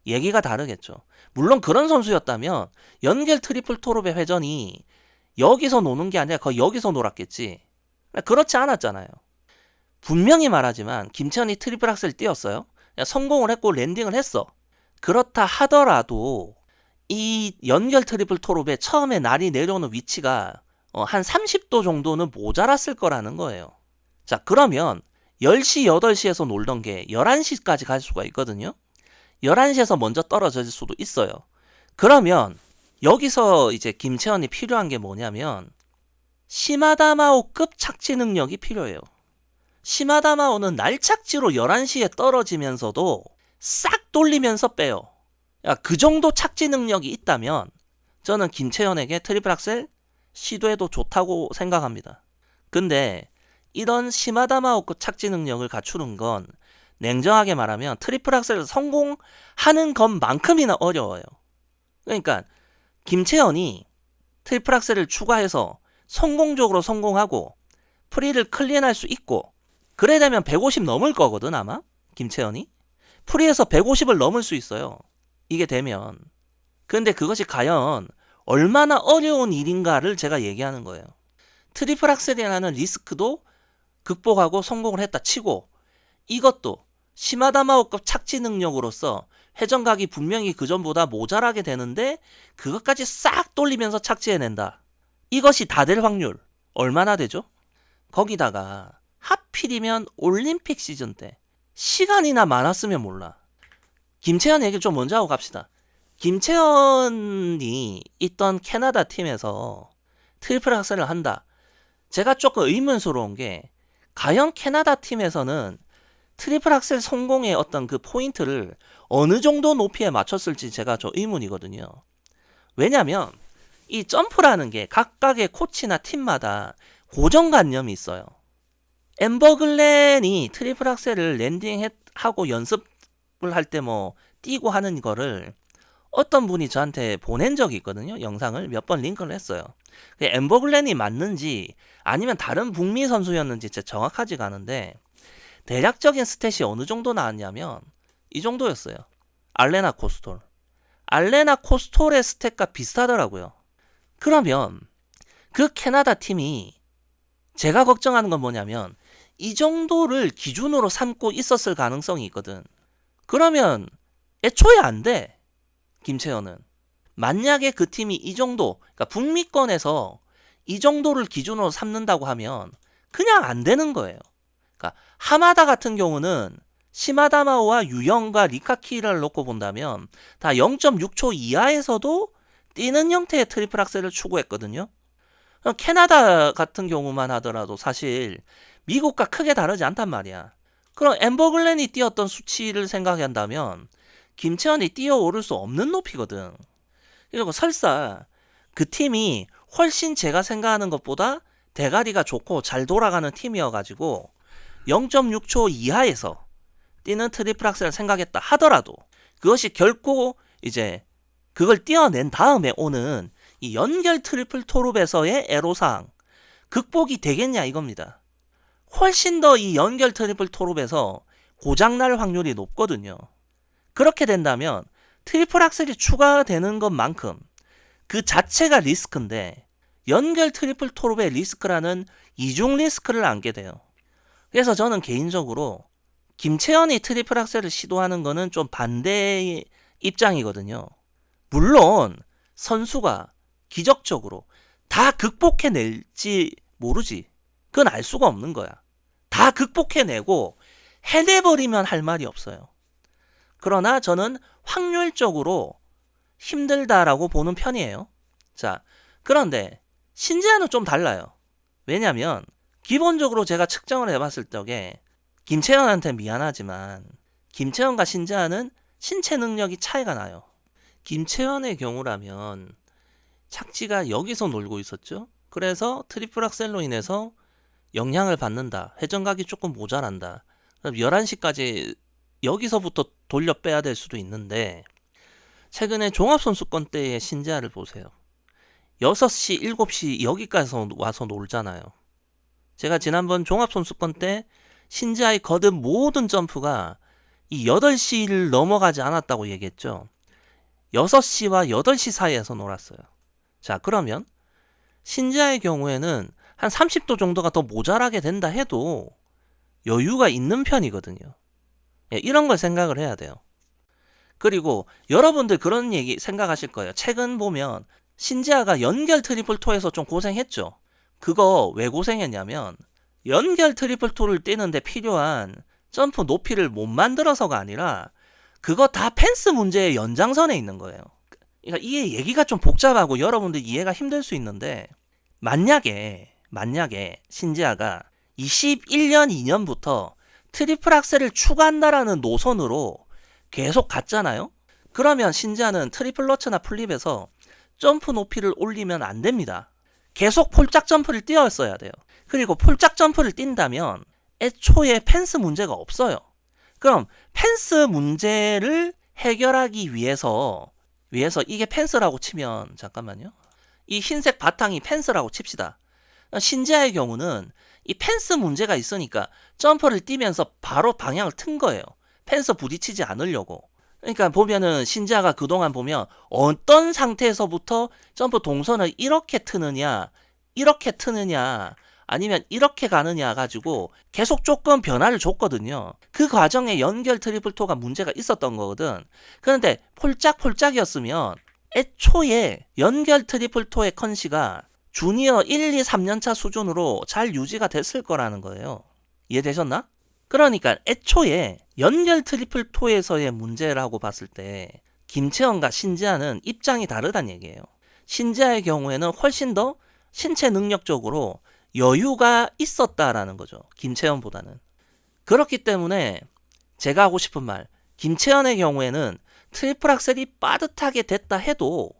얘기가 다르겠죠. 물론 그런 선수였다면 연결 트리플 토롭의 회전이 여기서 노는 게 아니라 거의 여기서 놀았겠지. 그렇지 않았잖아요. 분명히 말하지만 김채연이 트리플 악셀 뛰었어요. 성공을 했고 랜딩을 했어. 그렇다 하더라도 이 연결 트리플 토롭의 처음에 날이 내려오는 위치가 한 30도 정도는 모자랐을 거라는 거예요. 자, 그러면 10시, 8시에서 놀던 게 11시까지 갈 수가 있거든요. 11시에서 먼저 떨어질 수도 있어요. 그러면 여기서 이제 김채원이 필요한 게 뭐냐면 시마다마오급 착지 능력이 필요해요. 시마다마오는 날착지로 11시에 떨어지면서도 싹 돌리면서 빼요. 야, 그 정도 착지 능력이 있다면 저는 김채연에게 트리플 악셀 시도해도 좋다고 생각합니다. 근데 이런 시마다마오급 착지 능력을 갖추는 건 냉정하게 말하면 트리플 악셀을 성공하는 것만큼이나 어려워요. 그러니까 김채연이 트리플 악셀을 추가해서 성공적으로 성공하고 프리를 클린할 수 있고 그래 되면 150 넘을 거거든 아마 김채연이. 프리에서 150을 넘을 수 있어요. 이게 되면. 근데 그것이 과연 얼마나 어려운 일인가를 제가 얘기하는 거예요. 트리플 악셀이라는 리스크도 극복하고 성공을 했다 치고 이것도 시마다마오급 착지 능력으로서 회전각이 분명히 그전보다 모자라게 되는데 그것까지 싹 돌리면서 착지해낸다. 이것이 다 될 확률 얼마나 되죠? 거기다가 하필이면 올림픽 시즌 때 시간이나 많았으면 몰라. 김채연 얘기를 좀 먼저 하고 갑시다. 김채연이 있던 캐나다 팀에서 트리플 악셀을 한다. 제가 조금 의문스러운 게 과연 캐나다 팀에서는 트리플 악셀 성공의 어떤 그 포인트를 어느 정도 높이에 맞췄을지 제가 좀 의문이거든요. 왜냐면 이 점프라는 게 각각의 코치나 팀마다 고정관념이 있어요. 엠버 글렌이 트리플 악셀을 랜딩하고 연습을 할 때 뭐 뛰고 하는 거를 어떤 분이 저한테 보낸 적이 있거든요. 영상을 몇 번 링크를 했어요. 엠버 글렌이 맞는지 아니면 다른 북미 선수였는지 진짜 정확하지가 않은데 대략적인 스탯이 어느 정도 나왔냐면 이 정도였어요. 알레나 코스톨. 알레나 코스톨의 스탯과 비슷하더라고요. 그러면 그 캐나다 팀이 제가 걱정하는 건 뭐냐면 이 정도를 기준으로 삼고 있었을 가능성이 있거든. 그러면 애초에 안 돼. 김채연은. 만약에 그 팀이 이 정도, 그러니까 북미권에서 이 정도를 기준으로 삼는다고 하면 그냥 안 되는 거예요. 그러니까 하마다 같은 경우는 시마다마오와 유영과 리카키를 놓고 본다면 다 0.6초 이하에서도 뛰는 형태의 트리플 악셀을 추구했거든요. 캐나다 같은 경우만 하더라도 사실 미국과 크게 다르지 않단 말이야. 그럼 엠버 글렌이 뛰었던 수치를 생각한다면 김채연이 뛰어오를 수 없는 높이거든. 그리고 설사 그 팀이 훨씬 제가 생각하는 것보다 대가리가 좋고 잘 돌아가는 팀이어가지고 0.6초 이하에서 뛰는 트리플 악셀을 생각했다 하더라도 그것이 결코 이제 그걸 뛰어낸 다음에 오는 이 연결 트리플 토룹에서의 애로사항 극복이 되겠냐 이겁니다. 훨씬 더 이 연결 트리플 토룹에서 고장날 확률이 높거든요. 그렇게 된다면 트리플 악셀이 추가되는 것만큼 그 자체가 리스크인데 연결 트리플 토룹의 리스크라는 이중 리스크를 안게 돼요. 그래서 저는 개인적으로 김채연이 트리플 악셀을 시도하는 거는 좀 반대의 입장이거든요. 물론 선수가 기적적으로 다 극복해낼지 모르지. 그건 알 수가 없는 거야. 다 극복해내고 해내버리면 할 말이 없어요. 그러나 저는 확률적으로 힘들다라고 보는 편이에요. 자, 그런데 신지아는 좀 달라요. 왜냐면 기본적으로 제가 측정을 해봤을 적에 김채연한테 미안하지만 김채연과 신지아는 신체 능력이 차이가 나요. 김채연의 경우라면 착지가 여기서 놀고 있었죠. 그래서 트리플 악셀로 인해서 영향을 받는다. 회전각이 조금 모자란다. 11시까지 여기서부터 돌려 빼야 될 수도 있는데 최근에 종합선수권 때의 신지아를 보세요. 6시, 7시 여기까지 와서 놀잖아요. 제가 지난번 종합선수권 때 신지아의 거듭 모든 점프가 이 8시를 넘어가지 않았다고 얘기했죠. 6시와 8시 사이에서 놀았어요. 자, 그러면 신지아의 경우에는 한 30도 정도가 더 모자라게 된다 해도 여유가 있는 편이거든요. 예, 이런 걸 생각을 해야 돼요. 그리고 여러분들 그런 얘기 생각하실 거예요. 최근 보면 신지아가 연결 트리플 토에서 좀 고생했죠. 그거 왜 고생했냐면 연결 트리플 토를 뛰는데 필요한 점프 높이를 못 만들어서가 아니라 그거 다 펜스 문제의 연장선에 있는 거예요. 그러니까 이 얘기가 좀 복잡하고 여러분들 이해가 힘들 수 있는데 만약에 신지아가 21년 2년부터 트리플 악셀을 추가한다라는 노선으로 계속 갔잖아요. 그러면 신지아는 트리플 러츠나 플립에서 점프 높이를 올리면 안 됩니다. 계속 폴짝 점프를 뛰었어야 돼요. 그리고 폴짝 점프를 뛴다면 애초에 펜스 문제가 없어요. 그럼 펜스 문제를 해결하기 위해서 이게 펜스라고 치면 잠깐만요. 이 흰색 바탕이 펜스라고 칩시다. 신지아의 경우는 이 펜스 문제가 있으니까 점퍼를 뛰면서 바로 방향을 튼 거예요. 펜스 부딪히지 않으려고. 그러니까 보면은 신지아가 그동안 보면 어떤 상태에서부터 점프 동선을 이렇게 트느냐 아니면 이렇게 가느냐 가지고 계속 조금 변화를 줬거든요. 그 과정에 연결 트리플 토가 문제가 있었던 거거든. 그런데 폴짝폴짝이었으면 애초에 연결 트리플 토의 컨시가 주니어 1, 2, 3년차 수준으로 잘 유지가 됐을 거라는 거예요. 이해되셨나? 그러니까 애초에 연결 트리플 토에서의 문제라고 봤을 때 김채연과 신지아는 입장이 다르다는 얘기예요. 신지아의 경우에는 훨씬 더 신체 능력적으로 여유가 있었다라는 거죠. 김채연보다는. 그렇기 때문에 제가 하고 싶은 말, 김채연의 경우에는 트리플 악셀이 빠듯하게 됐다 해도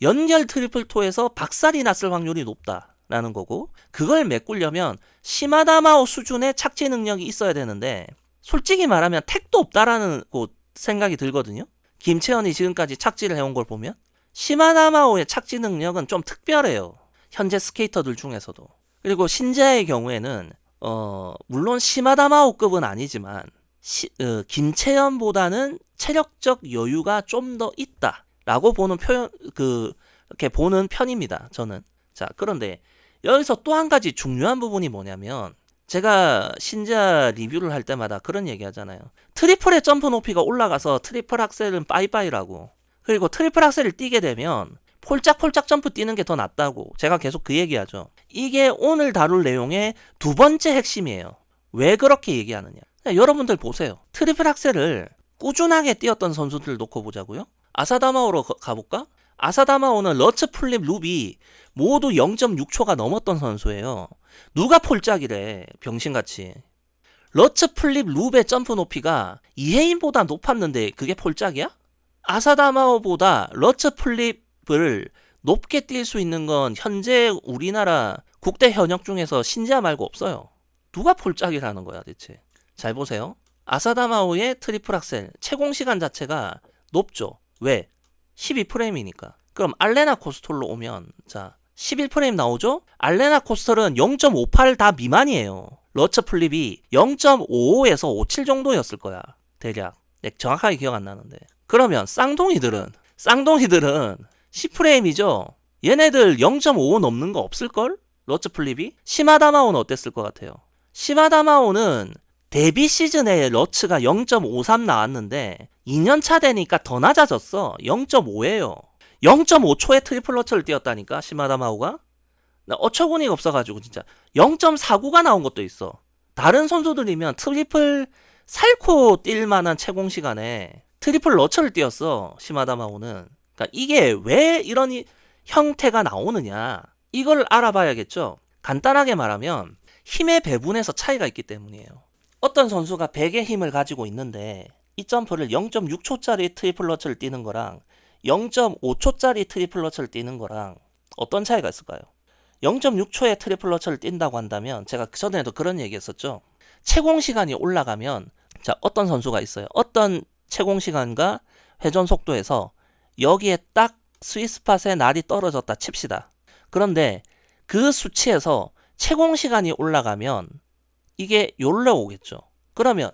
연결 트리플 토에서 박살이 났을 확률이 높다라는 거고, 그걸 메꾸려면 시마다마오 수준의 착지 능력이 있어야 되는데 솔직히 말하면 택도 없다라는 생각이 들거든요. 김채연이 지금까지 착지를 해온 걸 보면 시마다마오의 착지 능력은 좀 특별해요. 현재 스케이터들 중에서도. 그리고 신지아의 경우에는 물론 시마다마오급은 아니지만 김채연보다는 체력적 여유가 좀 더 있다라고 보는 그렇게 보는 편입니다. 저는. 자, 그런데 여기서 또 한 가지 중요한 부분이 뭐냐면 제가 신지아 리뷰를 할 때마다 그런 얘기 하잖아요. 트리플의 점프 높이가 올라가서 트리플 악셀은 빠이빠이라고. 그리고 트리플 악셀을 뛰게 되면 폴짝폴짝 점프 뛰는 게 더 낫다고. 제가 계속 그 얘기하죠. 이게 오늘 다룰 내용의 두 번째 핵심이에요. 왜 그렇게 얘기하느냐. 여러분들 보세요. 트리플 악셀을 꾸준하게 뛰었던 선수들 놓고 보자고요. 아사다마오로 가볼까? 아사다마오는 러츠 플립 룹이 모두 0.6초가 넘었던 선수예요. 누가 폴짝이래, 병신같이. 러츠 플립 룹의 점프 높이가 이혜인보다 높았는데 그게 폴짝이야? 아사다마오보다 러츠 플립을 높게 뛸 수 있는 건 현재 우리나라 국대 현역 중에서 신지아 말고 없어요. 누가 폴짝이라는 거야 대체. 잘 보세요. 아사다마오의 트리플 악셀 채공 시간 자체가 높죠. 왜? 12프레임이니까. 그럼 알레나 코스톨로 오면 자 11프레임 나오죠? 알레나 코스털은 0.58 다 미만이에요. 러처 플립이 0.55에서 57 정도였을 거야. 대략. 정확하게 기억 안 나는데. 그러면 쌍둥이들은 10프레임이죠? 얘네들 0.55 넘는 거 없을걸? 러처 플립이? 시마다마오는 어땠을 것 같아요? 시마다마오는 데뷔 시즌에 러츠가 0.53 나왔는데 2년차 되니까 더 낮아졌어. 0.5예요. 0.5초에 트리플 러츠를 띄었다니까 시마다마오가? 나 어처구니가 없어가지고 진짜 0.49가 나온 것도 있어. 다른 선수들이면 트리플 살코 뛸 만한 채공 시간에 트리플 러츠를 띄었어. 시마다마오는. 그러니까 이게 왜 이런 형태가 나오느냐, 이걸 알아봐야겠죠. 간단하게 말하면 힘의 배분에서 차이가 있기 때문이에요. 어떤 선수가 100의 힘을 가지고 있는데 이 점프를 0.6초짜리 트리플 러츠를 뛰는 거랑 0.5초짜리 트리플 러츠를 뛰는 거랑 어떤 차이가 있을까요? 0.6초의 트리플 러츠를 뛴다고 한다면, 제가 전에도 그런 얘기 했었죠. 채공 시간이 올라가면, 자, 어떤 선수가 있어요. 어떤 채공 시간과 회전 속도에서 여기에 딱 스윗스팟에 날이 떨어졌다 칩시다. 그런데 그 수치에서 채공 시간이 올라가면 이게 요로 오겠죠. 그러면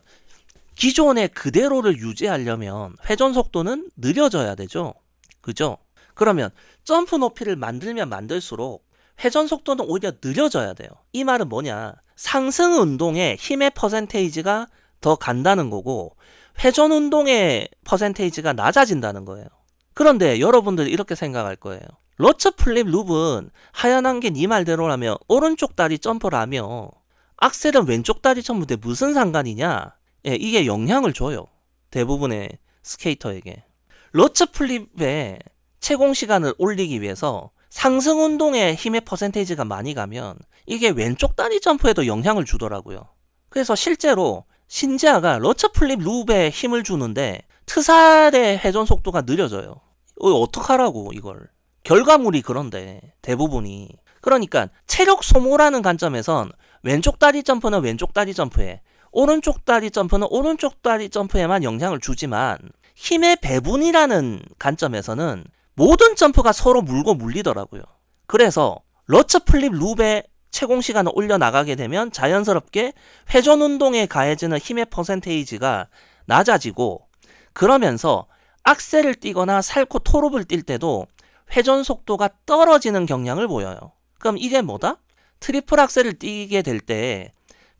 기존의 그대로를 유지하려면 회전 속도는 느려져야 되죠. 그죠? 그러면 점프 높이를 만들면 만들수록 회전 속도는 오히려 느려져야 돼요. 이 말은 뭐냐? 상승 운동의 힘의 퍼센테이지가 더 간다는 거고 회전 운동의 퍼센테이지가 낮아진다는 거예요. 그런데 여러분들이 이렇게 생각할 거예요. 러처 플립 룹은 하얀한 게 네 말대로라면 오른쪽 다리 점프라며 악셀은 왼쪽 다리 점프인데 무슨 상관이냐? 예, 이게 영향을 줘요. 대부분의 스케이터에게. 러처 플립의 채공 시간을 올리기 위해서 상승 운동의 힘의 퍼센테이지가 많이 가면 이게 왼쪽 다리 점프에도 영향을 주더라고요. 그래서 실제로 신지아가 러처 플립 룹에 힘을 주는데 트살의 회전 속도가 느려져요. 어떡하라고 이걸. 결과물이 그런데 대부분이. 그러니까 체력 소모라는 관점에선 왼쪽 다리 점프는 왼쪽 다리 점프에, 오른쪽 다리 점프는 오른쪽 다리 점프에만 영향을 주지만 힘의 배분이라는 관점에서는 모든 점프가 서로 물고 물리더라고요. 그래서 러처 플립 룹의 채공 시간을 올려나가게 되면 자연스럽게 회전 운동에 가해지는 힘의 퍼센테이지가 낮아지고, 그러면서 악셀을 뛰거나 살코 토롭을 뛸 때도 회전 속도가 떨어지는 경향을 보여요. 그럼 이게 뭐다? 트리플 악셀을 뛰게 될 때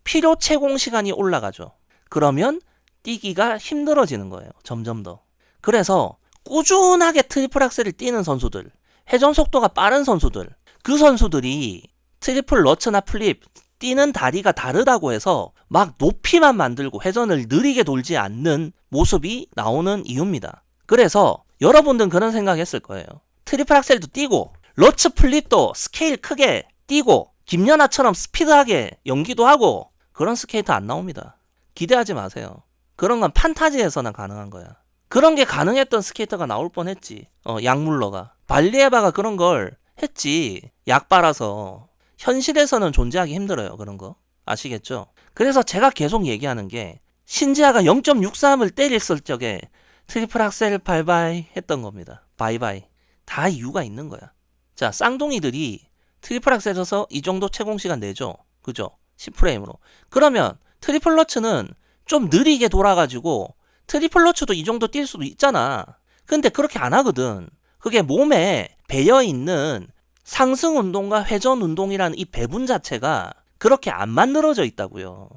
필요 채공 시간이 올라가죠. 그러면 뛰기가 힘들어지는 거예요. 점점 더. 그래서 꾸준하게 트리플 악셀을 뛰는 선수들, 회전 속도가 빠른 선수들, 그 선수들이 트리플 러츠나 플립 뛰는 다리가 다르다고 해서 막 높이만 만들고 회전을 느리게 돌지 않는 모습이 나오는 이유입니다. 그래서 여러분들은 그런 생각했을 거예요. 트리플 악셀도 뛰고 러츠 플립도 스케일 크게 뛰고 김연아처럼 스피드하게 연기도 하고 그런 스케이터 안 나옵니다. 기대하지 마세요. 그런 건 판타지에서나 가능한 거야. 그런 게 가능했던 스케이터가 나올 뻔했지. 약물러가. 발리에바가 그런 걸 했지. 약 빨아서. 현실에서는 존재하기 힘들어요. 그런 거. 아시겠죠? 그래서 제가 계속 얘기하는 게 신지아가 0.63을 때렸을 적에 트리플 악셀 바이바이 했던 겁니다. 바이바이. 다 이유가 있는 거야. 자, 쌍둥이들이 트리플 악셀에서 이 정도 채공 시간 내죠. 그죠? 10프레임으로. 그러면 트리플 러츠는 좀 느리게 돌아가지고 트리플 러츠도 이 정도 뛸 수도 있잖아. 근데 그렇게 안 하거든. 그게 몸에 배어있는 상승 운동과 회전 운동이라는 이 배분 자체가 그렇게 안 만들어져 있다고요.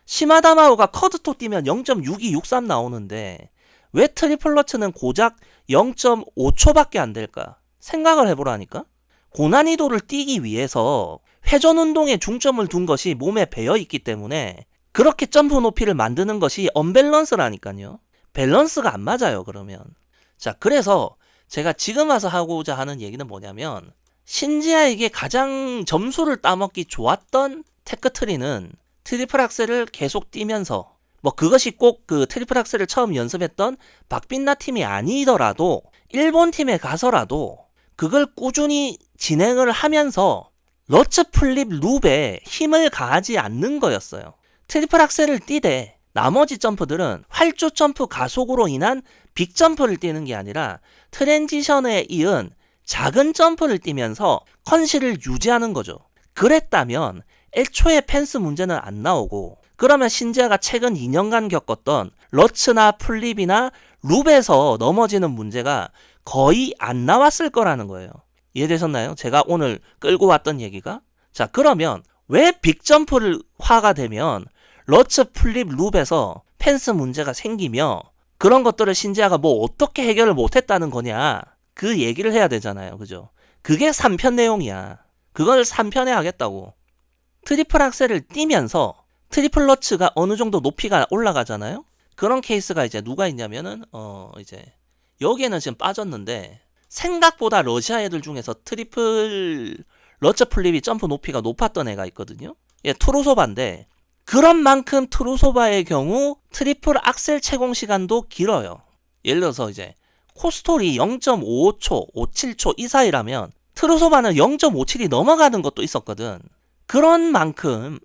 시마다마오가 커드토 뛰면 0.62, 63 나오는데 왜 트리플 러츠는 고작 0.5초밖에 안 될까? 생각을 해보라니까? 고난이도를 뛰기 위해서 회전 운동에 중점을 둔 것이 몸에 배어있기 때문에 그렇게 점프 높이를 만드는 것이 언밸런스라니까요. 밸런스가 안 맞아요, 그러면. 자, 그래서 제가 지금 와서 하고자 하는 얘기는 뭐냐면 신지아에게 가장 점수를 따먹기 좋았던 테크트리는 트리플 악셀을 계속 뛰면서, 뭐 그것이 꼭 그 트리플 악셀을 처음 연습했던 박빈나 팀이 아니더라도 일본 팀에 가서라도 그걸 꾸준히 진행을 하면서 러츠 플립 룹에 힘을 가하지 않는 거였어요. 트리플 악셀을 뛰되 나머지 점프들은 활주 점프 가속으로 인한 빅 점프를 뛰는 게 아니라 트랜지션에 이은 작은 점프를 뛰면서 컨실을 유지하는 거죠. 그랬다면 애초에 펜스 문제는 안 나오고, 그러면 신지아가 최근 2년간 겪었던 러츠나 플립이나 룹에서 넘어지는 문제가 거의 안 나왔을 거라는 거예요. 이해되셨나요? 제가 오늘 끌고 왔던 얘기가? 자, 그러면 왜 빅점프를 화가 되면 러츠, 플립, 룹에서 펜스 문제가 생기며 그런 것들을 신지아가 뭐 어떻게 해결을 못했다는 거냐, 그 얘기를 해야 되잖아요. 그죠? 그게 3편 내용이야. 그걸 3편에 하겠다고. 트리플 악셀을 뛰면서 트리플 러츠가 어느 정도 높이가 올라가잖아요. 그런 케이스가 이제 누가 있냐면은 이제 여기에는 지금 빠졌는데, 생각보다 러시아 애들 중에서 트리플 러츠 플립이 점프 높이가 높았던 애가 있거든요. 예, 투루소바인데, 그런 만큼 투루소바의 경우 트리플 악셀 채공 시간도 길어요. 예를 들어서 이제 코스톨이 0.55초, 57초 이 사이라면 트루소바는 0.57이 넘어가는 것도 있었거든. 그런 만큼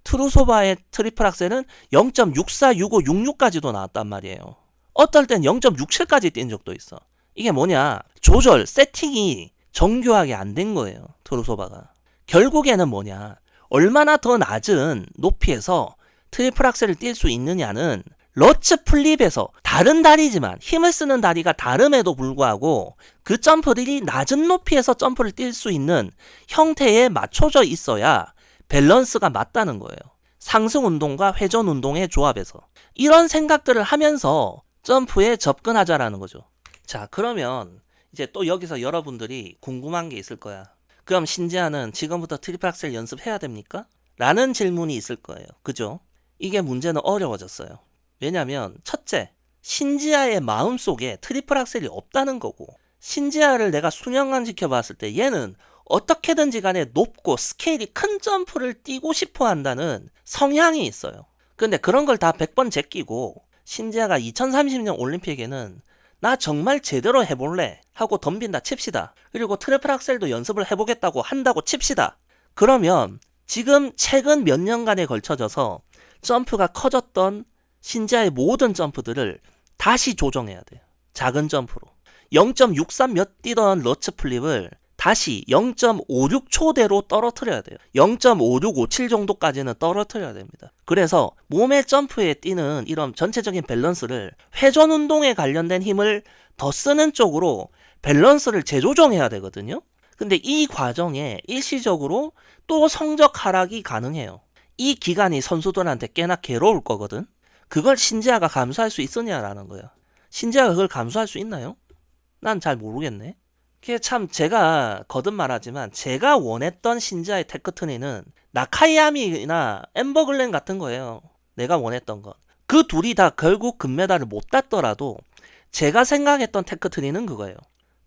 트루소바의 트리플 악셀은 0.64, 65, 66까지도 나왔단 말이에요. 어떨 땐 0.67까지 뛴 적도 있어. 이게 뭐냐? 조절, 세팅이 정교하게 안 된 거예요. 트루소바가. 결국에는 뭐냐? 얼마나 더 낮은 높이에서 트리플 악셀을 뛸 수 있느냐는 러츠 플립에서 다른 다리지만 힘을 쓰는 다리가 다름에도 불구하고 그 점퍼들이 낮은 높이에서 점프를 뛸 수 있는 형태에 맞춰져 있어야 밸런스가 맞다는 거예요. 상승 운동과 회전 운동의 조합에서. 이런 생각들을 하면서 점프에 접근하자라는 거죠. 자, 그러면 이제 또 여기서 여러분들이 궁금한 게 있을 거야. 그럼 신지아는 지금부터 트리플 악셀 연습해야 됩니까? 라는 질문이 있을 거예요. 그죠? 이게 문제는 어려워졌어요. 왜냐면 첫째, 신지아의 마음속에 트리플 악셀이 없다는 거고, 신지아를 내가 수년간 지켜봤을 때 얘는 어떻게든지 간에 높고 스케일이 큰 점프를 뛰고 싶어 한다는 성향이 있어요. 근데 그런 걸 다 100번 제끼고 신지아가 2030년 올림픽에는 나 정말 제대로 해볼래 하고 덤빈다 칩시다. 그리고 트리플 악셀도 연습을 해보겠다고 한다고 칩시다. 그러면 지금 최근 몇 년간에 걸쳐져서 점프가 커졌던 신지아의 모든 점프들을 다시 조정해야 돼요. 작은 점프로. 0.63 몇 뛰던 러츠 플립을 다시 0.56초대로 떨어뜨려야 돼요. 0.5657 정도까지는 떨어뜨려야 됩니다. 그래서 몸의 점프에 뛰는 이런 전체적인 밸런스를 회전 운동에 관련된 힘을 더 쓰는 쪽으로 밸런스를 재조정해야 되거든요. 근데 이 과정에 일시적으로 또 성적 하락이 가능해요. 이 기간이 선수들한테 꽤나 괴로울 거거든. 그걸 신지아가 감수할 수 있으냐라는 거야. 신지아가 그걸 감수할 수 있나요? 난 잘 모르겠네. 그게 참 제가 거듭 말하지만 제가 원했던 신지아의 테크트리는 나카야미나 엠버글렌 같은 거예요. 내가 원했던 건. 그 둘이 다 결국 금메달을 못 땄더라도 제가 생각했던 테크트리는 그거예요.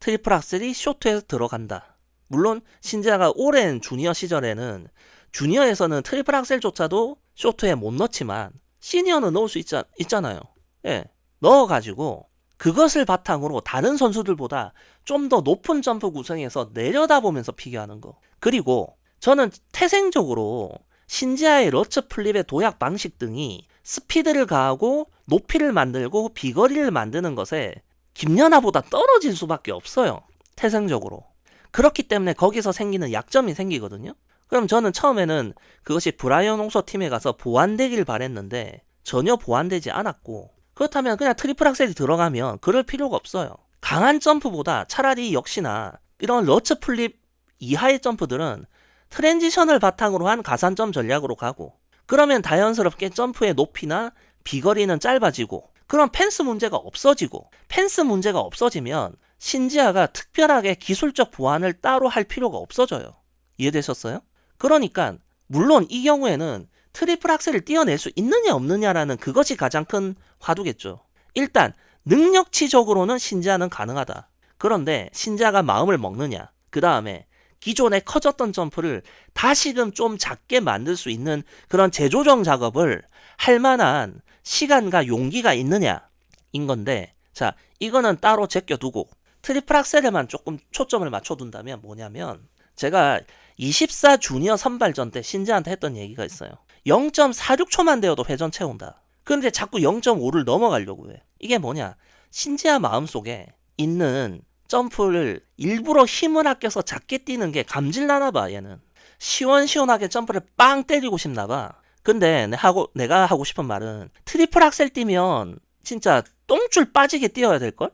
트리플 악셀이 쇼트에서 들어간다. 물론 신지아가 오랜 주니어 시절에는 주니어에서는 트리플 악셀조차도 쇼트에 못 넣지만 시니어는 넣을 수 있잖아요. 예, 넣어가지고 그것을 바탕으로 다른 선수들보다 좀 더 높은 점프 구성에서 내려다보면서 피겨하는 거. 그리고 저는 태생적으로 신지아의 러츠 플립의 도약 방식 등이 스피드를 가하고 높이를 만들고 비거리를 만드는 것에 김연아보다 떨어질 수밖에 없어요. 태생적으로. 그렇기 때문에 거기서 생기는 약점이 생기거든요. 그럼 저는 처음에는 그것이 브라이언 옹서 팀에 가서 보완되길 바랬는데 전혀 보완되지 않았고, 그렇다면 그냥 트리플 악셀이 들어가면 그럴 필요가 없어요. 강한 점프보다 차라리 역시나 이런 러츠 플립 이하의 점프들은 트랜지션을 바탕으로 한 가산점 전략으로 가고, 그러면 자연스럽게 점프의 높이나 비거리는 짧아지고, 그럼 펜스 문제가 없어지고, 펜스 문제가 없어지면 신지아가 특별하게 기술적 보완을 따로 할 필요가 없어져요. 이해되셨어요? 그러니까 물론 이 경우에는 트리플 악셀을 띄어낼 수 있느냐 없느냐라는 그것이 가장 큰 화두겠죠. 일단 능력치적으로는 신지아는 가능하다. 그런데 신지아가 마음을 먹느냐, 그 다음에 기존에 커졌던 점프를 다시금 좀 작게 만들 수 있는 그런 재조정 작업을 할 만한 시간과 용기가 있느냐 인 건데, 자, 이거는 따로 제껴두고 트리플 악셀에만 조금 초점을 맞춰둔다면 뭐냐면, 제가 24 주니어 선발전 때 신지아한테 했던 얘기가 있어요. 0.46초만 되어도 회전 채운다. 그런데 자꾸 0.5를 넘어가려고 해. 이게 뭐냐? 신지아 마음속에 있는 점프를 일부러 힘을 아껴서 작게 뛰는 게 감질나나 봐, 얘는. 시원시원하게 점프를 빵 때리고 싶나 봐. 근데 내가 하고 싶은 말은 트리플 악셀 뛰면 진짜 똥줄 빠지게 뛰어야 될걸?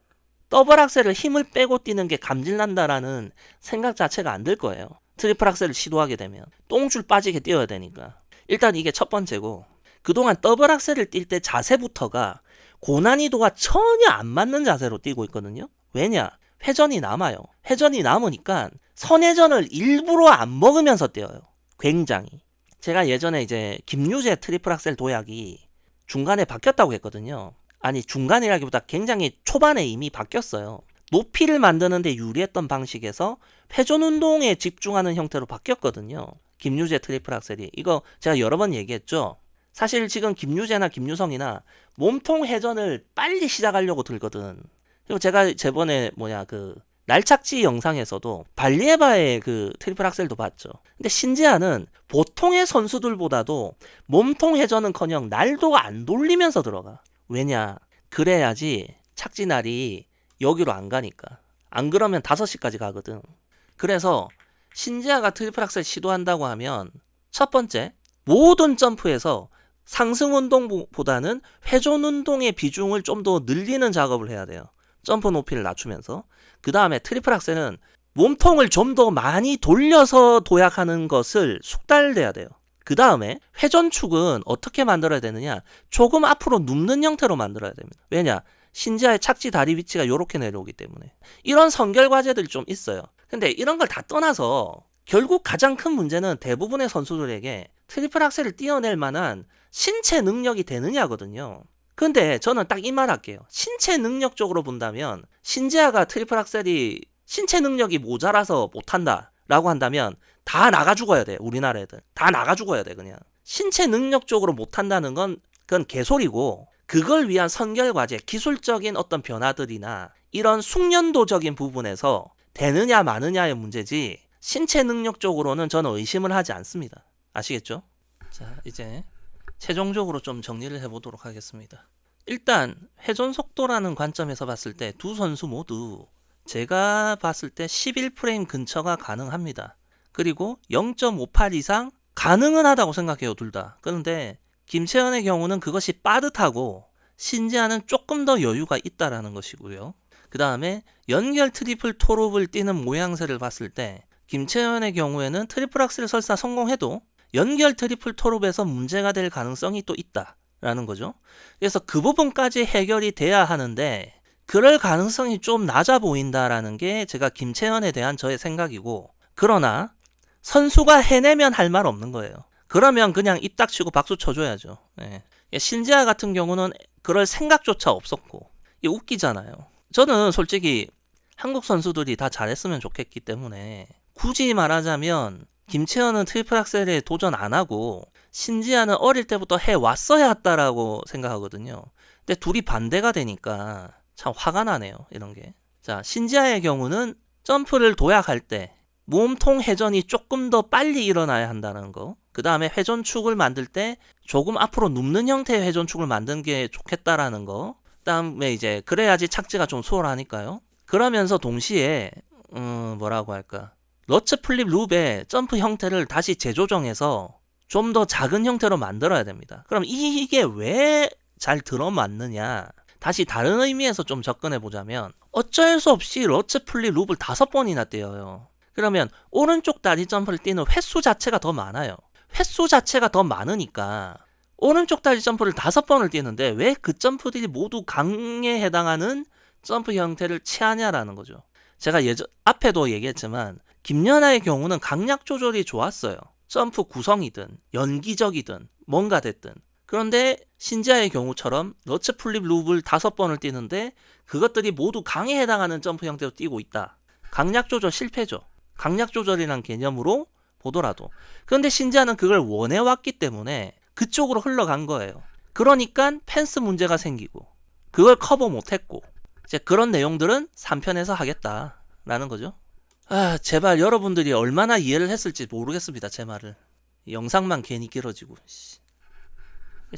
더블 악셀을 힘을 빼고 뛰는 게 감질난다라는 생각 자체가 안 들 거예요. 트리플 악셀을 시도하게 되면 똥줄 빠지게 뛰어야 되니까. 일단 이게 첫 번째고, 그동안 더블 악셀을 뛸 때 자세부터가 고난이도가 전혀 안 맞는 자세로 뛰고 있거든요. 왜냐? 회전이 남아요. 회전이 남으니까 선회전을 일부러 안 먹으면서 뛰어요. 굉장히. 제가 예전에 이제 김유재 트리플 악셀 도약이 중간에 바뀌었다고 했거든요. 아니, 중간이라기보다 굉장히 초반에 이미 바뀌었어요. 높이를 만드는데 유리했던 방식에서 회전 운동에 집중하는 형태로 바뀌었거든요. 김유재 트리플 악셀이. 이거 제가 여러 번 얘기했죠. 사실 지금 김유재나 김유성이나 몸통 회전을 빨리 시작하려고 들거든. 그리고 제가 저번에 날착지 영상에서도 발리에바의 그 트리플 악셀도 봤죠. 근데 신지아는 보통의 선수들보다도 몸통 회전은커녕 날도 안 돌리면서 들어가. 왜냐? 그래야지 착지날이 여기로 안 가니까. 안 그러면 5시까지 가거든. 그래서 신지아가 트리플 악셀 시도한다고 하면 첫 번째, 모든 점프에서 상승 운동보다는 회전 운동의 비중을 좀 더 늘리는 작업을 해야 돼요. 점프 높이를 낮추면서. 그 다음에 트리플 악셀은 몸통을 좀 더 많이 돌려서 도약하는 것을 숙달돼야 돼요. 그 다음에 회전축은 어떻게 만들어야 되느냐? 조금 앞으로 눕는 형태로 만들어야 됩니다. 왜냐? 신지아의 착지 다리 위치가 이렇게 내려오기 때문에. 이런 선결 과제들이 좀 있어요. 근데 이런 걸 다 떠나서 결국 가장 큰 문제는 대부분의 선수들에게 트리플 악셀을 띄어낼 만한 신체 능력이 되느냐거든요. 근데 저는 딱 이 말 할게요. 신체 능력적으로 본다면 신지아가 트리플 악셀이 신체 능력이 모자라서 못한다 라고 한다면 다 나가 죽어야 돼. 우리나라 애들 다 나가 죽어야 돼. 그냥 신체 능력적으로 못한다는 건 그건 개소리고, 그걸 위한 선결과제, 기술적인 어떤 변화들이나 이런 숙련도적인 부분에서 되느냐 마느냐의 문제지, 신체 능력적으로는 저는 의심을 하지 않습니다. 아시겠죠? 자, 이제 최종적으로 좀 정리를 해보도록 하겠습니다. 일단 회전 속도라는 관점에서 봤을 때 두 선수 모두 제가 봤을 때 11프레임 근처가 가능합니다. 그리고 0.58 이상 가능은 하다고 생각해요, 둘 다. 그런데 김채연의 경우는 그것이 빠듯하고 신지아는 조금 더 여유가 있다라는 것이고요. 그 다음에 연결 트리플 토룹을 뛰는 모양새를 봤을 때 김채연의 경우에는 트리플 악셀 설사 성공해도 연결 트리플 토룹에서 문제가 될 가능성이 또 있다라는 거죠. 그래서 그 부분까지 해결이 돼야 하는데 그럴 가능성이 좀 낮아 보인다라는 게 제가 김채연에 대한 저의 생각이고, 그러나 선수가 해내면 할 말 없는 거예요. 그러면 그냥 입 닥치고 박수 쳐줘야죠. 네. 신지아 같은 경우는 그럴 생각조차 없었고, 이게 웃기잖아요. 저는 솔직히 한국 선수들이 다 잘했으면 좋겠기 때문에 굳이 말하자면 김채연은 트리플 악셀에 도전 안 하고 신지아는 어릴 때부터 해왔어야 했다라고 생각하거든요. 근데 둘이 반대가 되니까 참 화가 나네요, 이런 게. 자, 신지아의 경우는 점프를 도약할 때 몸통 회전이 조금 더 빨리 일어나야 한다는 거. 그 다음에 회전축을 만들 때 조금 앞으로 눕는 형태의 회전축을 만든 게 좋겠다라는 거. 그 다음에 이제 그래야지 착지가 좀 수월하니까요. 그러면서 동시에 뭐라고 할까, 러츠 플립 룹의 점프 형태를 다시 재조정해서 좀 더 작은 형태로 만들어야 됩니다. 그럼 이게 왜 잘 들어맞느냐? 다시 다른 의미에서 좀 접근해 보자면 어쩔 수 없이 러츠 플립 룹을 5번이나 뛰어요. 그러면 오른쪽 다리 점프를 뛰는 횟수 자체가 더 많아요. 횟수 자체가 더 많으니까 오른쪽 다리 점프를 5번을 뛰는데 왜 그 점프들이 모두 강에 해당하는 점프 형태를 취하냐라는 거죠. 제가 앞에도 얘기했지만 김연아의 경우는 강약 조절이 좋았어요. 점프 구성이든 연기적이든 뭔가 됐든. 그런데 신지아의 경우처럼 러츠 플립 룹을 5번을 뛰는데 그것들이 모두 강에 해당하는 점프 형태로 뛰고 있다. 강약 조절 실패죠. 강약 조절이란 개념으로 보더라도. 그런데 신지아는 그걸 원해왔기 때문에 그쪽으로 흘러간 거예요. 그러니까 펜스 문제가 생기고 그걸 커버 못했고, 이제 그런 내용들은 3편에서 하겠다라는 거죠. 제발 여러분들이 얼마나 이해를 했을지 모르겠습니다, 제 말을. 영상만 괜히 길어지고.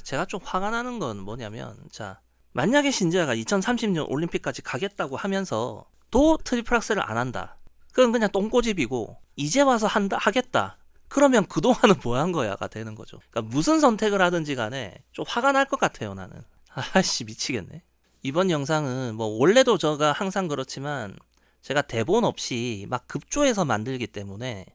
제가 좀 화가 나는 건 뭐냐면, 자, 만약에 신지아가 2030년 올림픽까지 가겠다고 하면서 도 트리플 악셀을 안 한다. 그건 그냥 똥꼬집이고 이제 와서 하겠다. 그러면 그동안은 뭐 한 거야가 되는 거죠. 그러니까 무슨 선택을 하든지 간에 좀 화가 날 것 같아요, 나는. 아씨, 미치겠네. 이번 영상은 뭐 원래도 제가 항상 그렇지만 제가 대본 없이 막 급조해서 만들기 때문에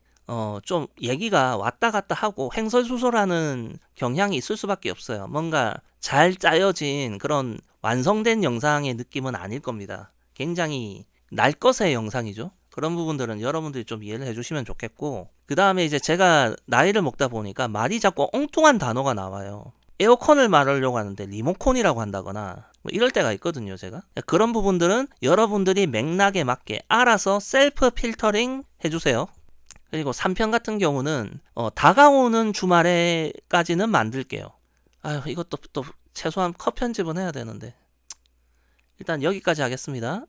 좀 얘기가 왔다 갔다 하고 횡설수설하는 경향이 있을 수밖에 없어요. 뭔가 잘 짜여진 그런 완성된 영상의 느낌은 아닐 겁니다. 굉장히 날 것의 영상이죠. 그런 부분들은 여러분들이 좀 이해를 해주시면 좋겠고, 그 다음에 이제 제가 나이를 먹다 보니까 말이 자꾸 엉뚱한 단어가 나와요. 에어컨을 말하려고 하는데 리모컨이라고 한다거나 뭐 이럴 때가 있거든요, 제가. 그런 부분들은 여러분들이 맥락에 맞게 알아서 셀프 필터링 해주세요. 그리고 3편 같은 경우는 다가오는 주말에까지는 만들게요. 아유, 이것도 또 최소한 컷 편집은 해야 되는데. 일단 여기까지 하겠습니다.